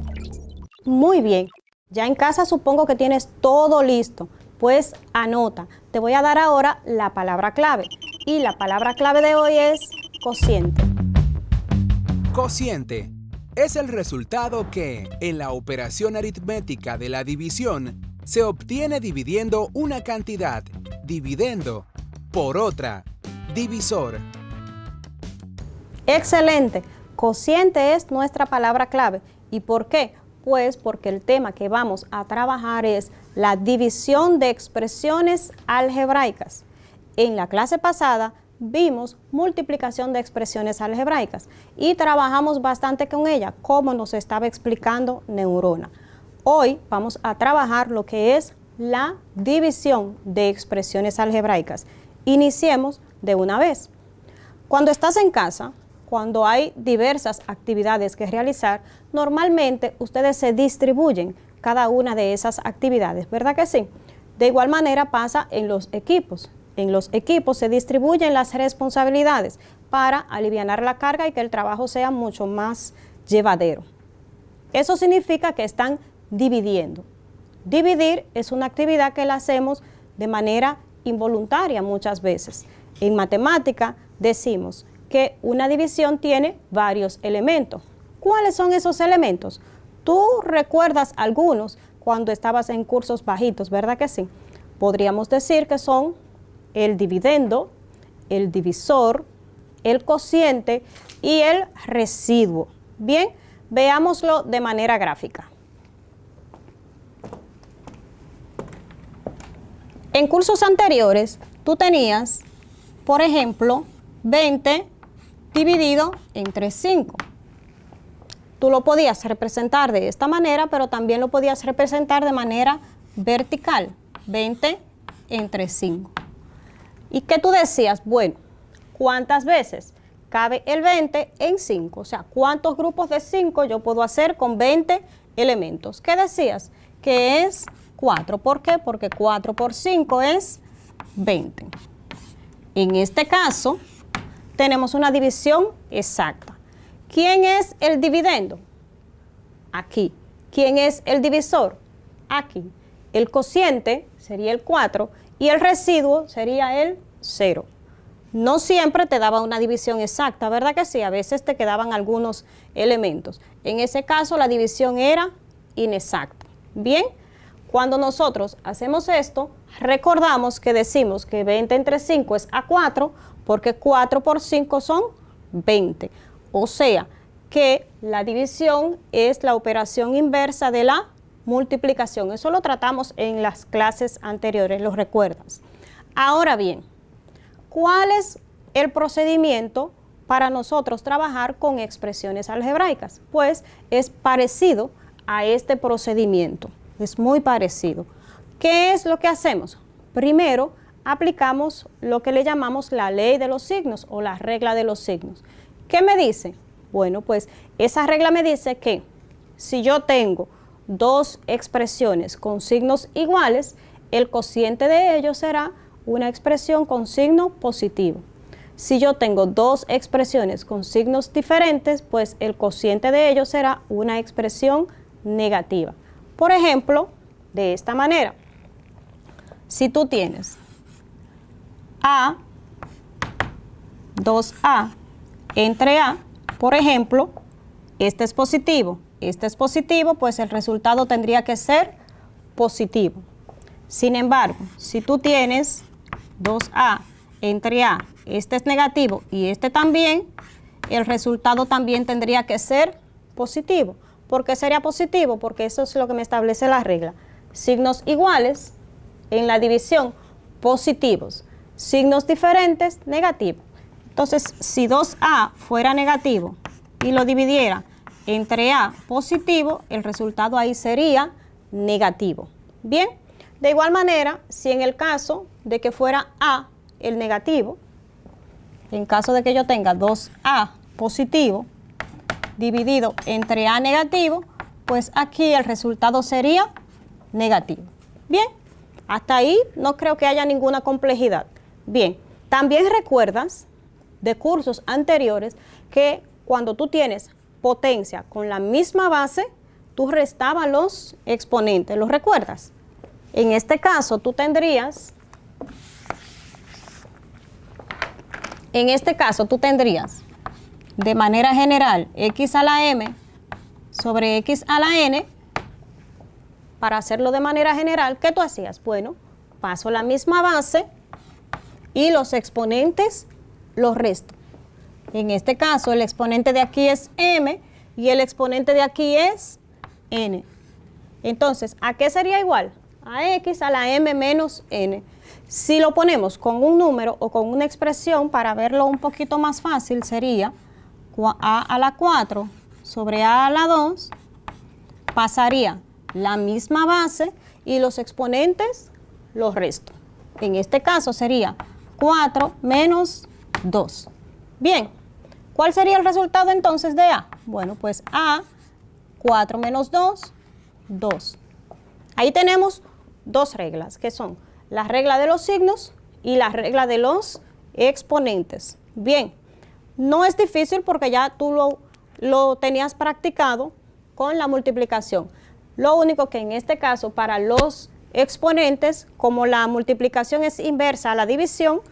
Muy bien. Ya en casa supongo que tienes todo listo. Pues anota. Te voy a dar ahora la palabra clave. Y la palabra clave de hoy es cociente. Cociente es el resultado que, en la operación aritmética de la división, se obtiene dividiendo una cantidad, dividendo, por otra, divisor. Excelente. Cociente es nuestra palabra clave. ¿Y por qué? Pues porque el tema que vamos a trabajar es la división de expresiones algebraicas. En la clase pasada vimos multiplicación de expresiones algebraicas y trabajamos bastante con ella, como nos estaba explicando Neurona. Hoy vamos a trabajar lo que es la división de expresiones algebraicas. Iniciemos de una vez. Cuando estás en casa, cuando hay diversas actividades que realizar, normalmente ustedes se distribuyen cada una de esas actividades, ¿verdad que sí? De igual manera pasa en los equipos. En los equipos se distribuyen las responsabilidades para alivianar la carga y que el trabajo sea mucho más llevadero. Eso significa que están dividiendo. Dividir es una actividad que la hacemos de manera involuntaria muchas veces. En matemática decimos que una división tiene varios elementos. ¿Cuáles son esos elementos? Tú recuerdas algunos cuando estabas en cursos bajitos, ¿verdad que sí? Podríamos decir que son el dividendo, el divisor, el cociente y el residuo. Bien, veámoslo de manera gráfica. En cursos anteriores, tú tenías, por ejemplo, 20 dividido entre 5. Tú lo podías representar de esta manera, pero también lo podías representar de manera vertical, 20 entre 5. ¿Y qué tú decías? Bueno, ¿cuántas veces cabe el 20 en 5? O sea, ¿cuántos grupos de 5 yo puedo hacer con 20 elementos? ¿Qué decías? Que es 4. ¿Por qué? Porque 4 por 5 es 20. En este caso, tenemos una división exacta. ¿Quién es el dividendo? Aquí. ¿Quién es el divisor? Aquí. El cociente sería el 4 y el residuo sería el 0. No siempre te daba una división exacta, ¿verdad que sí? A veces te quedaban algunos elementos. En ese caso, la división era inexacta. Bien, cuando nosotros hacemos esto, recordamos que decimos que 20 entre 5 es a 4, porque 4 por 5 son 20. O sea, que la división es la operación inversa de la multiplicación. Eso lo tratamos en las clases anteriores, ¿lo recuerdas? Ahora bien, ¿cuál es el procedimiento para nosotros trabajar con expresiones algebraicas? Pues es parecido a este procedimiento, es muy parecido. ¿Qué es lo que hacemos? Primero, aplicamos lo que le llamamos la ley de los signos o la regla de los signos. ¿Qué me dice? Bueno, pues esa regla me dice que si yo tengo dos expresiones con signos iguales, el cociente de ellos será una expresión con signo positivo. Si yo tengo dos expresiones con signos diferentes, pues el cociente de ellos será una expresión negativa. Por ejemplo, de esta manera, si tú tienes A, 2A entre A, por ejemplo, este es positivo, pues el resultado tendría que ser positivo. Sin embargo, si tú tienes 2A entre A, este es negativo y este también, el resultado también tendría que ser positivo. ¿Por qué sería positivo? Porque eso es lo que me establece la regla. Signos iguales en la división, positivos. Signos diferentes, negativos. Entonces, si 2A fuera negativo y lo dividiera entre A positivo, el resultado ahí sería negativo. Bien, de igual manera, si en el caso de que fuera A el negativo, en caso de que yo tenga 2A positivo dividido entre A negativo, pues aquí el resultado sería negativo. Bien, hasta ahí no creo que haya ninguna complejidad. Bien, También recuerdas de cursos anteriores que cuando tú tienes potencia con la misma base, tú restabas los exponentes, ¿los recuerdas? En este caso, tú tendrías, de manera general, x a la m sobre x a la n. Para hacerlo de manera general, ¿qué tú hacías? Bueno, paso la misma base y los exponentes los resto. En este caso, el exponente de aquí es m y el exponente de aquí es n. Entonces, ¿a qué sería igual? A x a la m menos n. Si lo ponemos con un número o con una expresión, para verlo un poquito más fácil, sería a a la 4 sobre a a la 2, pasaría la misma base y los exponentes los resto. En este caso sería 4 menos 2. Bien, ¿cuál sería el resultado entonces de a? Bueno, pues a, 4 menos 2, 2. Ahí tenemos dos reglas, que son la regla de los signos y la regla de los exponentes. Bien, no es difícil porque ya tú lo tenías practicado con la multiplicación. Lo único que en este caso para los exponentes, como la multiplicación es inversa a la división,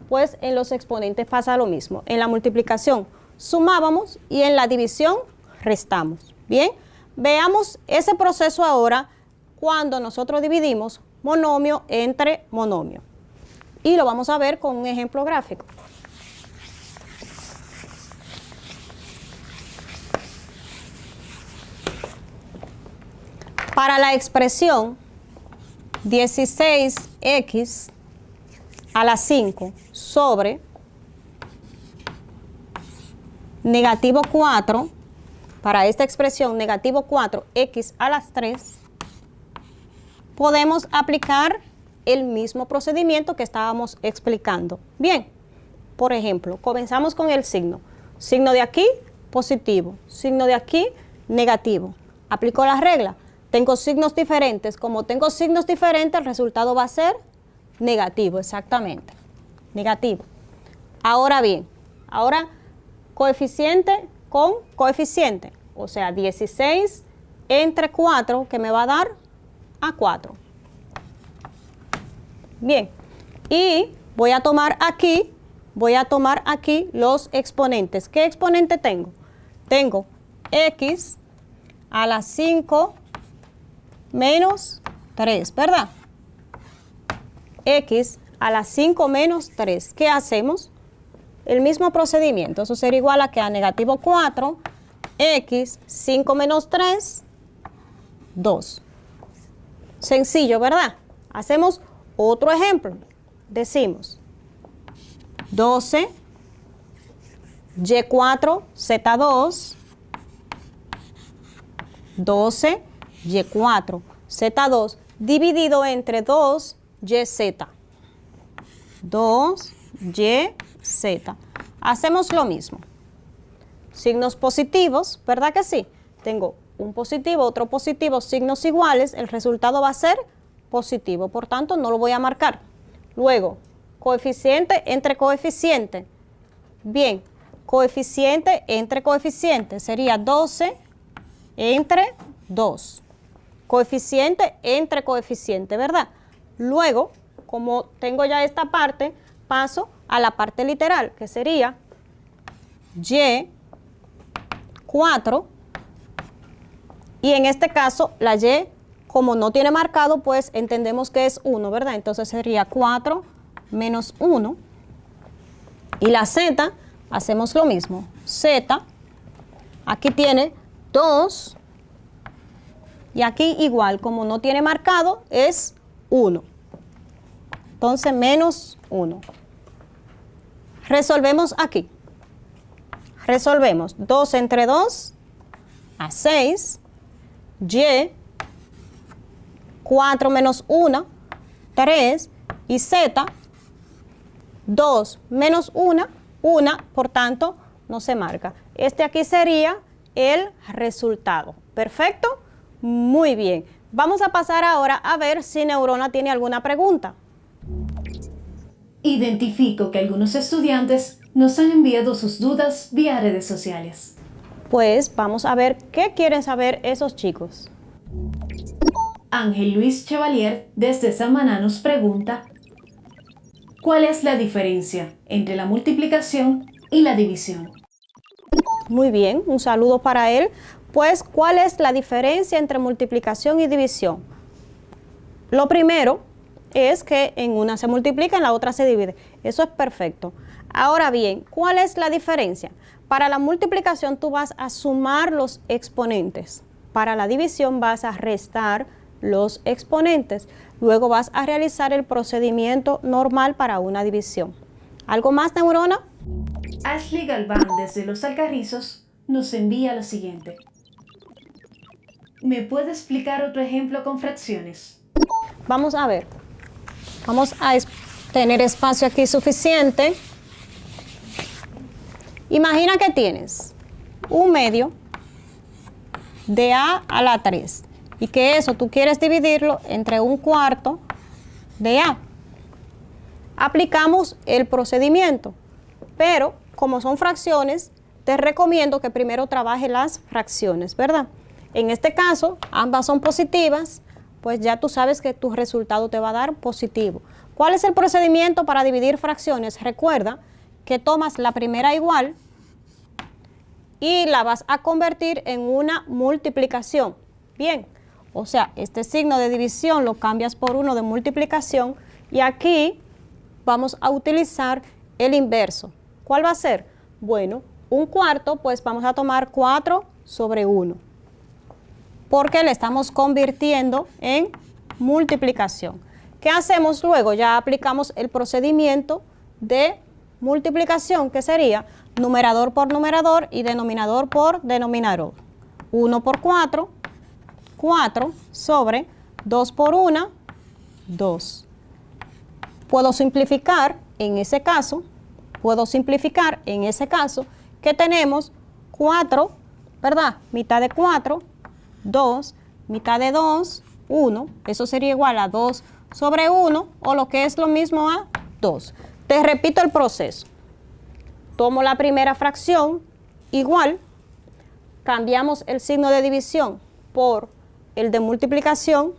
pues en los exponentes pasa lo mismo. En la multiplicación sumábamos y en la división restamos. Bien, veamos ese proceso ahora cuando nosotros dividimos monomio entre monomio. Y lo vamos a ver con un ejemplo gráfico. Para la expresión 16x a la 5 sobre negativo 4, para esta expresión negativo 4x a las 3, podemos aplicar el mismo procedimiento que estábamos explicando. Bien, por ejemplo, comenzamos con el signo. Signo de aquí, positivo. Signo de aquí, negativo. Aplico la regla. Tengo signos diferentes. Como tengo signos diferentes, el resultado va a ser negativo, exactamente. Negativo. Ahora bien, ahora coeficiente con coeficiente. O sea, 16 entre 4, que me va a dar a 4. Bien, y voy a tomar aquí los exponentes. ¿Qué exponente tengo? Tengo x a la 5 menos 3, ¿verdad? X a la 5 menos 3. ¿Qué hacemos? El mismo procedimiento. Eso sería igual a que a negativo 4, x, 5 menos 3, 2. Sencillo, ¿verdad? Hacemos otro ejemplo. Decimos 12, y4, z2, 12, y4, z2, dividido entre 2, yz. 2, yz. Hacemos lo mismo. Signos positivos, ¿verdad que sí? Tengo un positivo, otro positivo, signos iguales, el resultado va a ser positivo, por tanto no lo voy a marcar. Luego, coeficiente entre coeficiente. Bien, coeficiente entre coeficiente sería 12 entre 2. Coeficiente entre coeficiente, ¿verdad? Luego, como tengo ya esta parte, paso a la parte literal, que sería y4, y en este caso la y, como no tiene marcado, pues entendemos que es 1, ¿verdad? Entonces sería 4 menos 1, y la z, hacemos lo mismo, z, aquí tiene 2, y aquí igual, como no tiene marcado, es 1. Entonces, menos 1. Resolvemos aquí. Resolvemos 2 entre 2 a 6. Y, 4 menos 1, 3. Y z, 2 menos 1, 1. Por tanto, no se marca. Este aquí sería el resultado. ¿Perfecto? Muy bien. Vamos a pasar ahora a ver si Neurona tiene alguna pregunta. Identifico que algunos estudiantes nos han enviado sus dudas vía redes sociales. Pues vamos a ver qué quieren saber esos chicos. Ángel Luis Chevalier desde Samaná nos pregunta: ¿cuál es la diferencia entre la multiplicación y la división? Muy bien, un saludo para él. Pues, ¿cuál es la diferencia entre multiplicación y división? Lo primero es que en una se multiplica, en la otra se divide. Eso es perfecto. Ahora bien, ¿cuál es la diferencia? Para la multiplicación tú vas a sumar los exponentes. Para la división vas a restar los exponentes. Luego vas a realizar el procedimiento normal para una división. ¿Algo más, Neurona? Ashley Galván desde Los Alcarrizos nos envía lo siguiente: ¿me puede explicar otro ejemplo con fracciones? Vamos a ver. Vamos a tener espacio aquí suficiente. Imagina que tienes 1/2 de a a la 3 y que eso tú quieres dividirlo entre 1/4 de a. Aplicamos el procedimiento, pero como son fracciones, te recomiendo que primero trabajes las fracciones, ¿verdad? En este caso, ambas son positivas, pues ya tú sabes que tu resultado te va a dar positivo. ¿Cuál es el procedimiento para dividir fracciones? Recuerda que tomas la primera igual y la vas a convertir en una multiplicación. Bien, o sea, este signo de división lo cambias por uno de multiplicación y aquí vamos a utilizar el inverso. ¿Cuál va a ser? Bueno, 1/4, pues vamos a tomar 4/1, porque le estamos convirtiendo en multiplicación. ¿Qué hacemos luego? Ya aplicamos el procedimiento de multiplicación, que sería numerador por numerador y denominador por denominador. 1 por 4, 4 sobre 2 por 1, 2. Puedo simplificar en ese caso, que tenemos 4, ¿verdad? Mitad de 4, 2, mitad de 2, 1. Eso sería igual a 2 sobre 1, o lo que es lo mismo a 2. Te repito el proceso. Tomo la primera fracción, igual, cambiamos el signo de división por el de multiplicación.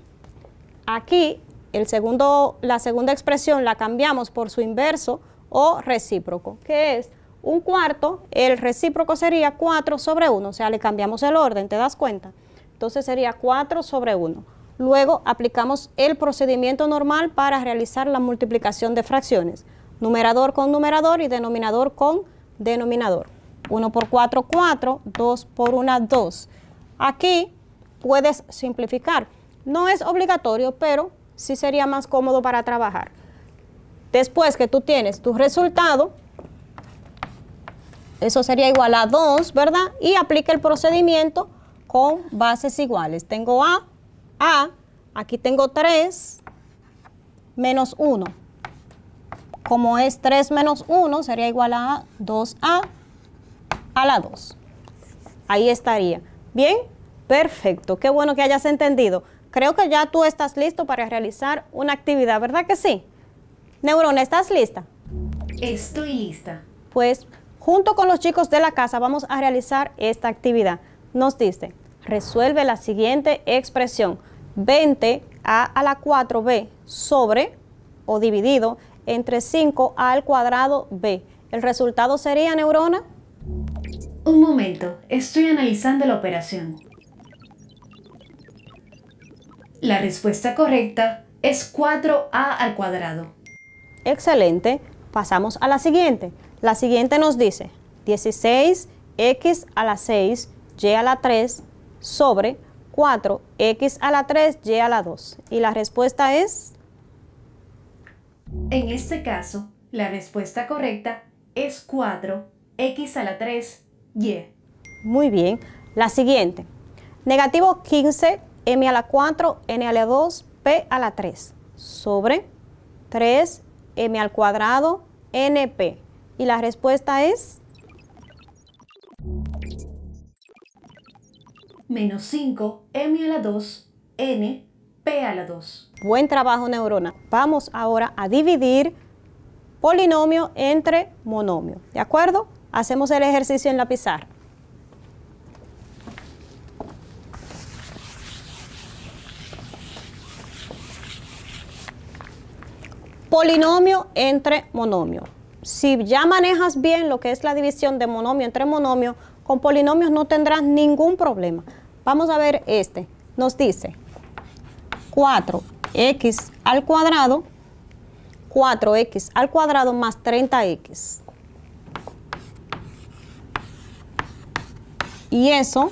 Aquí la segunda expresión la cambiamos por su inverso o recíproco, que es 1/4, el recíproco sería 4 sobre 1, o sea, le cambiamos el orden, ¿te das cuenta? Entonces sería 4 sobre 1. Luego aplicamos el procedimiento normal para realizar la multiplicación de fracciones. Numerador con numerador y denominador con denominador. 1 por 4, 4, 2 por 1, 2. Aquí puedes simplificar. No es obligatorio, pero sí sería más cómodo para trabajar. Después que tú tienes tu resultado, eso sería igual a 2, ¿verdad? Y aplica el procedimiento con bases iguales. Tengo a, aquí tengo 3 menos 1. Como es 3 menos 1, sería igual a 2a a la 2. Ahí estaría. ¿Bien? Perfecto. Qué bueno que hayas entendido. Creo que ya tú estás listo para realizar una actividad, ¿verdad que sí? Neurona, ¿estás lista? Estoy lista. Pues junto con los chicos de la casa vamos a realizar esta actividad. Nos dice, resuelve la siguiente expresión: 20a a la 4b sobre o dividido entre 5a al cuadrado b. ¿El resultado sería, Neurona? Un momento, estoy analizando la operación. La respuesta correcta es 4a al cuadrado. Excelente. Pasamos a la siguiente. La siguiente nos dice 16x a la 6, y a la 3 sobre 4x a la 3, y a la 2. Y la respuesta es... En este caso, la respuesta correcta es 4x a la 3, y. Muy bien. La siguiente. Negativo 15, m a la 4, n a la 2, p a la 3 sobre 3 m al cuadrado np. Y la respuesta es... Menos 5 m a la 2, n, p a la 2. Buen trabajo, Neurona. Vamos ahora a dividir polinomio entre monomio. ¿De acuerdo? Hacemos el ejercicio en la pizarra. Polinomio entre monomio. Si ya manejas bien lo que es la división de monomio entre monomio, con polinomios no tendrás ningún problema. Vamos a ver este. Nos dice 4x al cuadrado, 4x al cuadrado más 30x. Y eso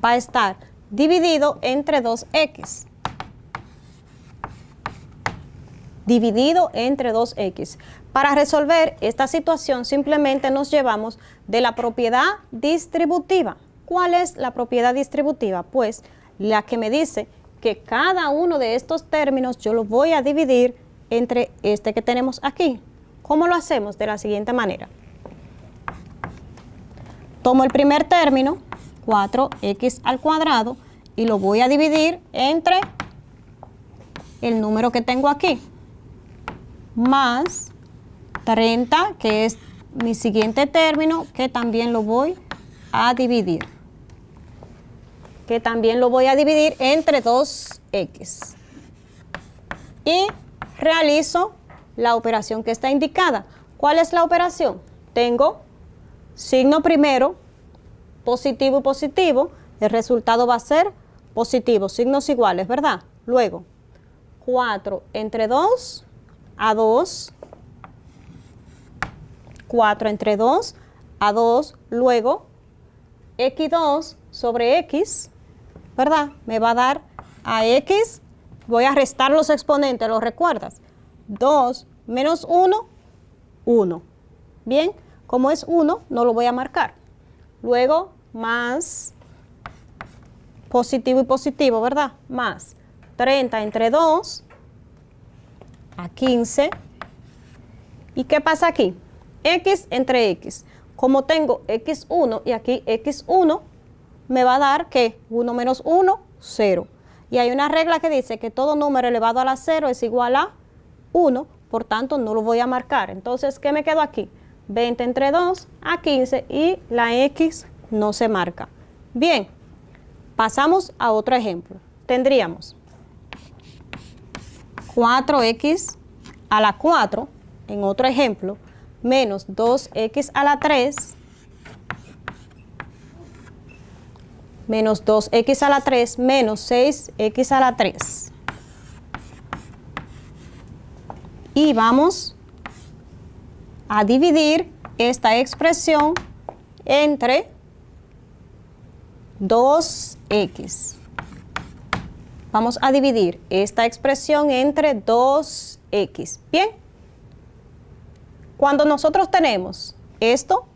va a estar dividido entre 2x. Dividido entre 2x. Para resolver esta situación simplemente nos llevamos de la propiedad distributiva. ¿Cuál es la propiedad distributiva? Pues la que me dice que cada uno de estos términos yo los voy a dividir entre este que tenemos aquí. ¿Cómo lo hacemos? De la siguiente manera. Tomo el primer término, 4x al cuadrado, y lo voy a dividir entre el número que tengo aquí, más 30, que es mi siguiente término, que también lo voy a dividir. Entre 2x. Y realizo la operación que está indicada. ¿Cuál es la operación? Tengo signo primero, positivo y positivo. El resultado va a ser positivo, signos iguales, ¿verdad? Luego, 4 entre 2 a 2. 4 entre 2 a 2. Luego, x2 sobre x, ¿verdad? Me va a dar a x. Voy a restar los exponentes, ¿lo recuerdas? 2 menos 1, 1. Bien, como es 1, no lo voy a marcar. Luego, más positivo y positivo, ¿verdad? Más 30 entre 2 a 15. ¿Y qué pasa aquí? X entre X. Como tengo X1 y aquí X1, me va a dar que 1 menos 1, 0. Y hay una regla que dice que todo número elevado a la 0 es igual a 1, por tanto no lo voy a marcar. Entonces, ¿qué me quedó aquí? 20 entre 2 a 15 y la X no se marca. Bien, pasamos a otro ejemplo. Tendríamos 4x a la 4, en otro ejemplo, menos 2x a la 3, menos 2x a la 3, menos 6x a la 3. Y vamos a dividir esta expresión entre 2x. Vamos a dividir esta expresión entre 2x. Bien. Cuando nosotros tenemos esto,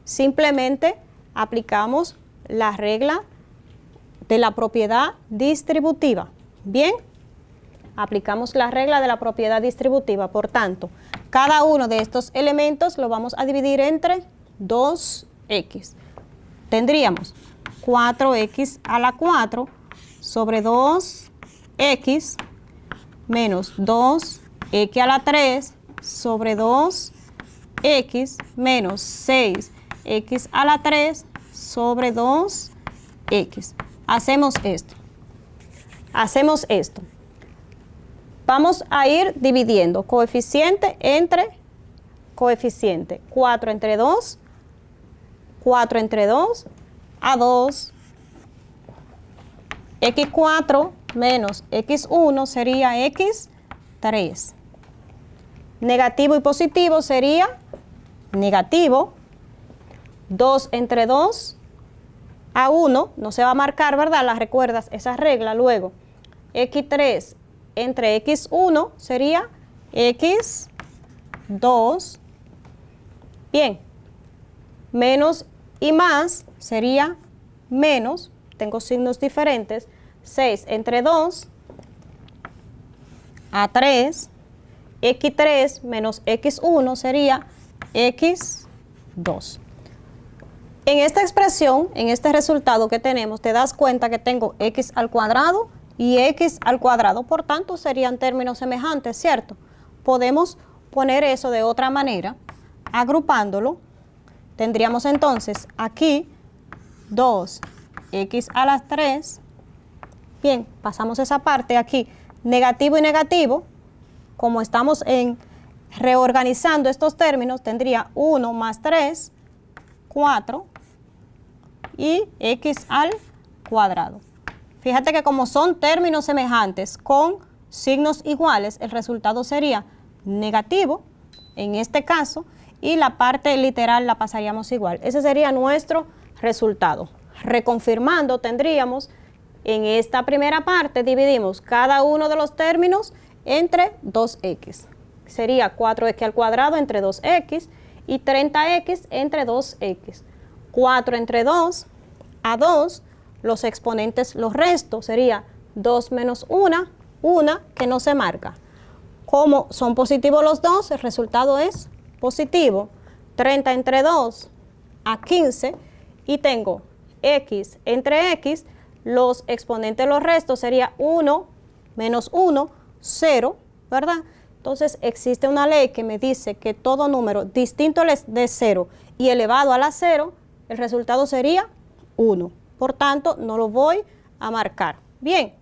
simplemente aplicamos la regla de la propiedad distributiva. Bien, aplicamos la regla de la propiedad distributiva. Por tanto, cada uno de estos elementos lo vamos a dividir entre 2x. Tendríamos 4x a la 4 sobre 2x menos 2x a la 3 sobre 2x menos 6x a la 3 sobre 2x. Hacemos esto. Vamos a ir dividiendo coeficiente entre coeficiente. 4 entre 2, 4 entre 2 a 2. X4 menos X1 sería X3. Negativo y positivo sería negativo. 2 entre 2 a 1, no se va a marcar, ¿verdad? ¿La recuerdas esa regla? Luego, X3 entre X1 sería X2. Bien. Menos y más sería menos. Tengo signos diferentes. 6 entre 2 a 3. X3 menos X1 sería X2. En esta expresión, en este resultado que tenemos, te das cuenta que tengo X al cuadrado y X al cuadrado. Por tanto, serían términos semejantes, ¿cierto? Podemos poner eso de otra manera, agrupándolo. Tendríamos entonces aquí 2x a la 3. Bien, pasamos esa parte aquí, negativo y negativo. Como estamos reorganizando estos términos, tendría 1 más 3, 4 y x al cuadrado. Fíjate que como son términos semejantes con signos iguales, el resultado sería negativo en este caso y la parte literal la pasaríamos igual. Ese sería nuestro resultado. Reconfirmando, tendríamos en esta primera parte, dividimos cada uno de los términos entre 2x. Sería 4x al cuadrado entre 2x y 30x entre 2x. 4 entre 2 a 2, los exponentes los resto, sería 2 menos 1 que no se marca. Como son positivos los dos, el resultado es positivo. 30 entre 2 a 15 y tengo x entre x, los exponentes los restos sería 1 menos 1, 0, ¿verdad? Entonces existe una ley que me dice que todo número distinto de 0 y elevado a la 0, el resultado sería 1. Por tanto, no lo voy a marcar. Bien,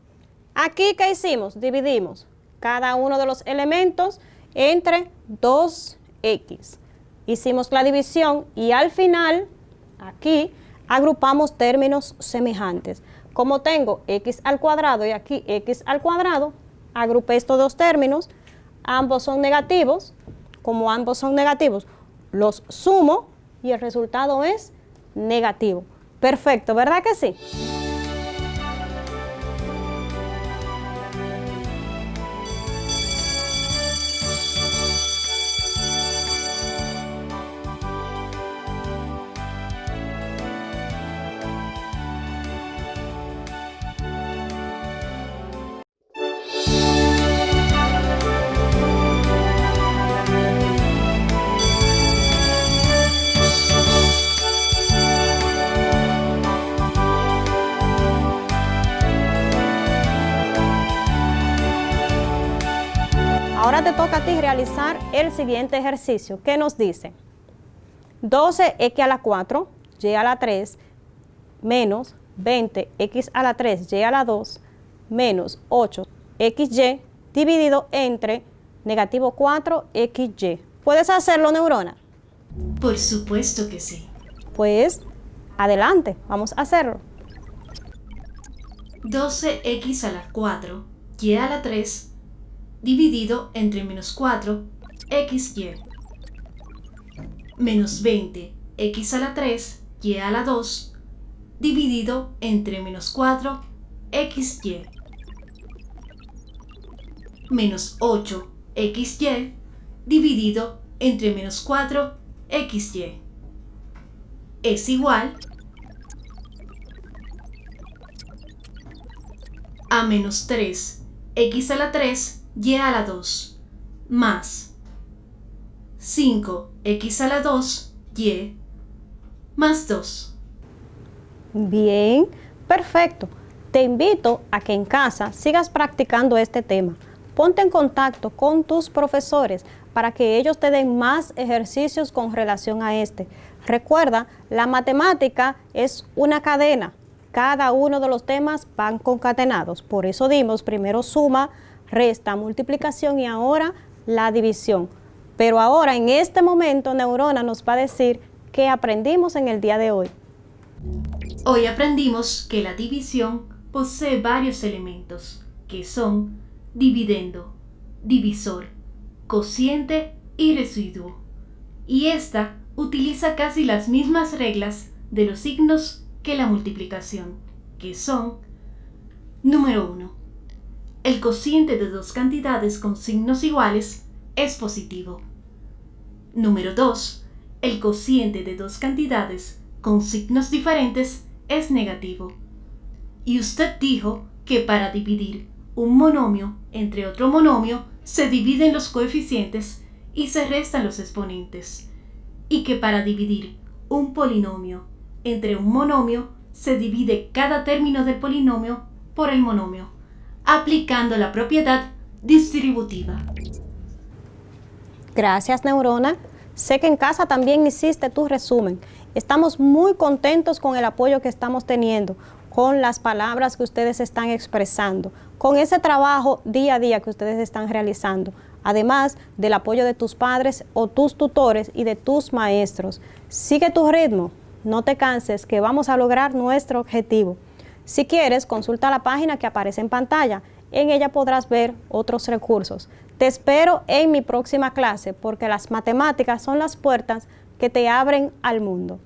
aquí ¿qué hicimos? Dividimos cada uno de los elementos entre 2x. Hicimos la división y al final, aquí, agrupamos términos semejantes. Como tengo x al cuadrado y aquí x al cuadrado, agrupé estos dos términos, ambos son negativos. Como ambos son negativos, los sumo y el resultado es negativo. Perfecto, ¿verdad que sí? Ahora te toca a ti realizar el siguiente ejercicio. ¿Qué nos dice? 12x a la 4, y a la 3, menos 20x a la 3, y a la 2, menos 8xy, dividido entre negativo 4xy. ¿Puedes hacerlo, neurona? Por supuesto que sí. Pues, adelante, vamos a hacerlo. 12x a la 4, y a la 3, dividido entre menos 4, xy. Menos 20, x a la 3, y a la 2, dividido entre menos 4, xy. Menos 8, xy, dividido entre menos 4, xy. Es igual a menos 3, x a la 3, y a la 2, más 5x a la 2, y, más 2. Bien, perfecto. Te invito a que en casa sigas practicando este tema. Ponte en contacto con tus profesores para que ellos te den más ejercicios con relación a este. Recuerda, la matemática es una cadena. Cada uno de los temas van concatenados. Por eso dimos primero suma, resta, multiplicación y ahora la división. Pero ahora, en este momento, Neurona nos va a decir qué aprendimos en el día de hoy. Hoy aprendimos que la división posee varios elementos, que son dividendo, divisor, cociente y residuo. Y esta utiliza casi las mismas reglas de los signos que la multiplicación, que son: número 1. El cociente de dos cantidades con signos iguales es positivo. Número 2. El cociente de dos cantidades con signos diferentes es negativo. Y usted dijo que para dividir un monomio entre otro monomio se dividen los coeficientes y se restan los exponentes. Y que para dividir un polinomio entre un monomio se divide cada término del polinomio por el monomio, aplicando la propiedad distributiva. Gracias, Neurona. Sé que en casa también hiciste tu resumen. Estamos muy contentos con el apoyo que estamos teniendo, con las palabras que ustedes están expresando, con ese trabajo día a día que ustedes están realizando, además del apoyo de tus padres o tus tutores y de tus maestros. Sigue tu ritmo, no te canses, que vamos a lograr nuestro objetivo. Si quieres, consulta la página que aparece en pantalla. En ella podrás ver otros recursos. Te espero en mi próxima clase porque las matemáticas son las puertas que te abren al mundo.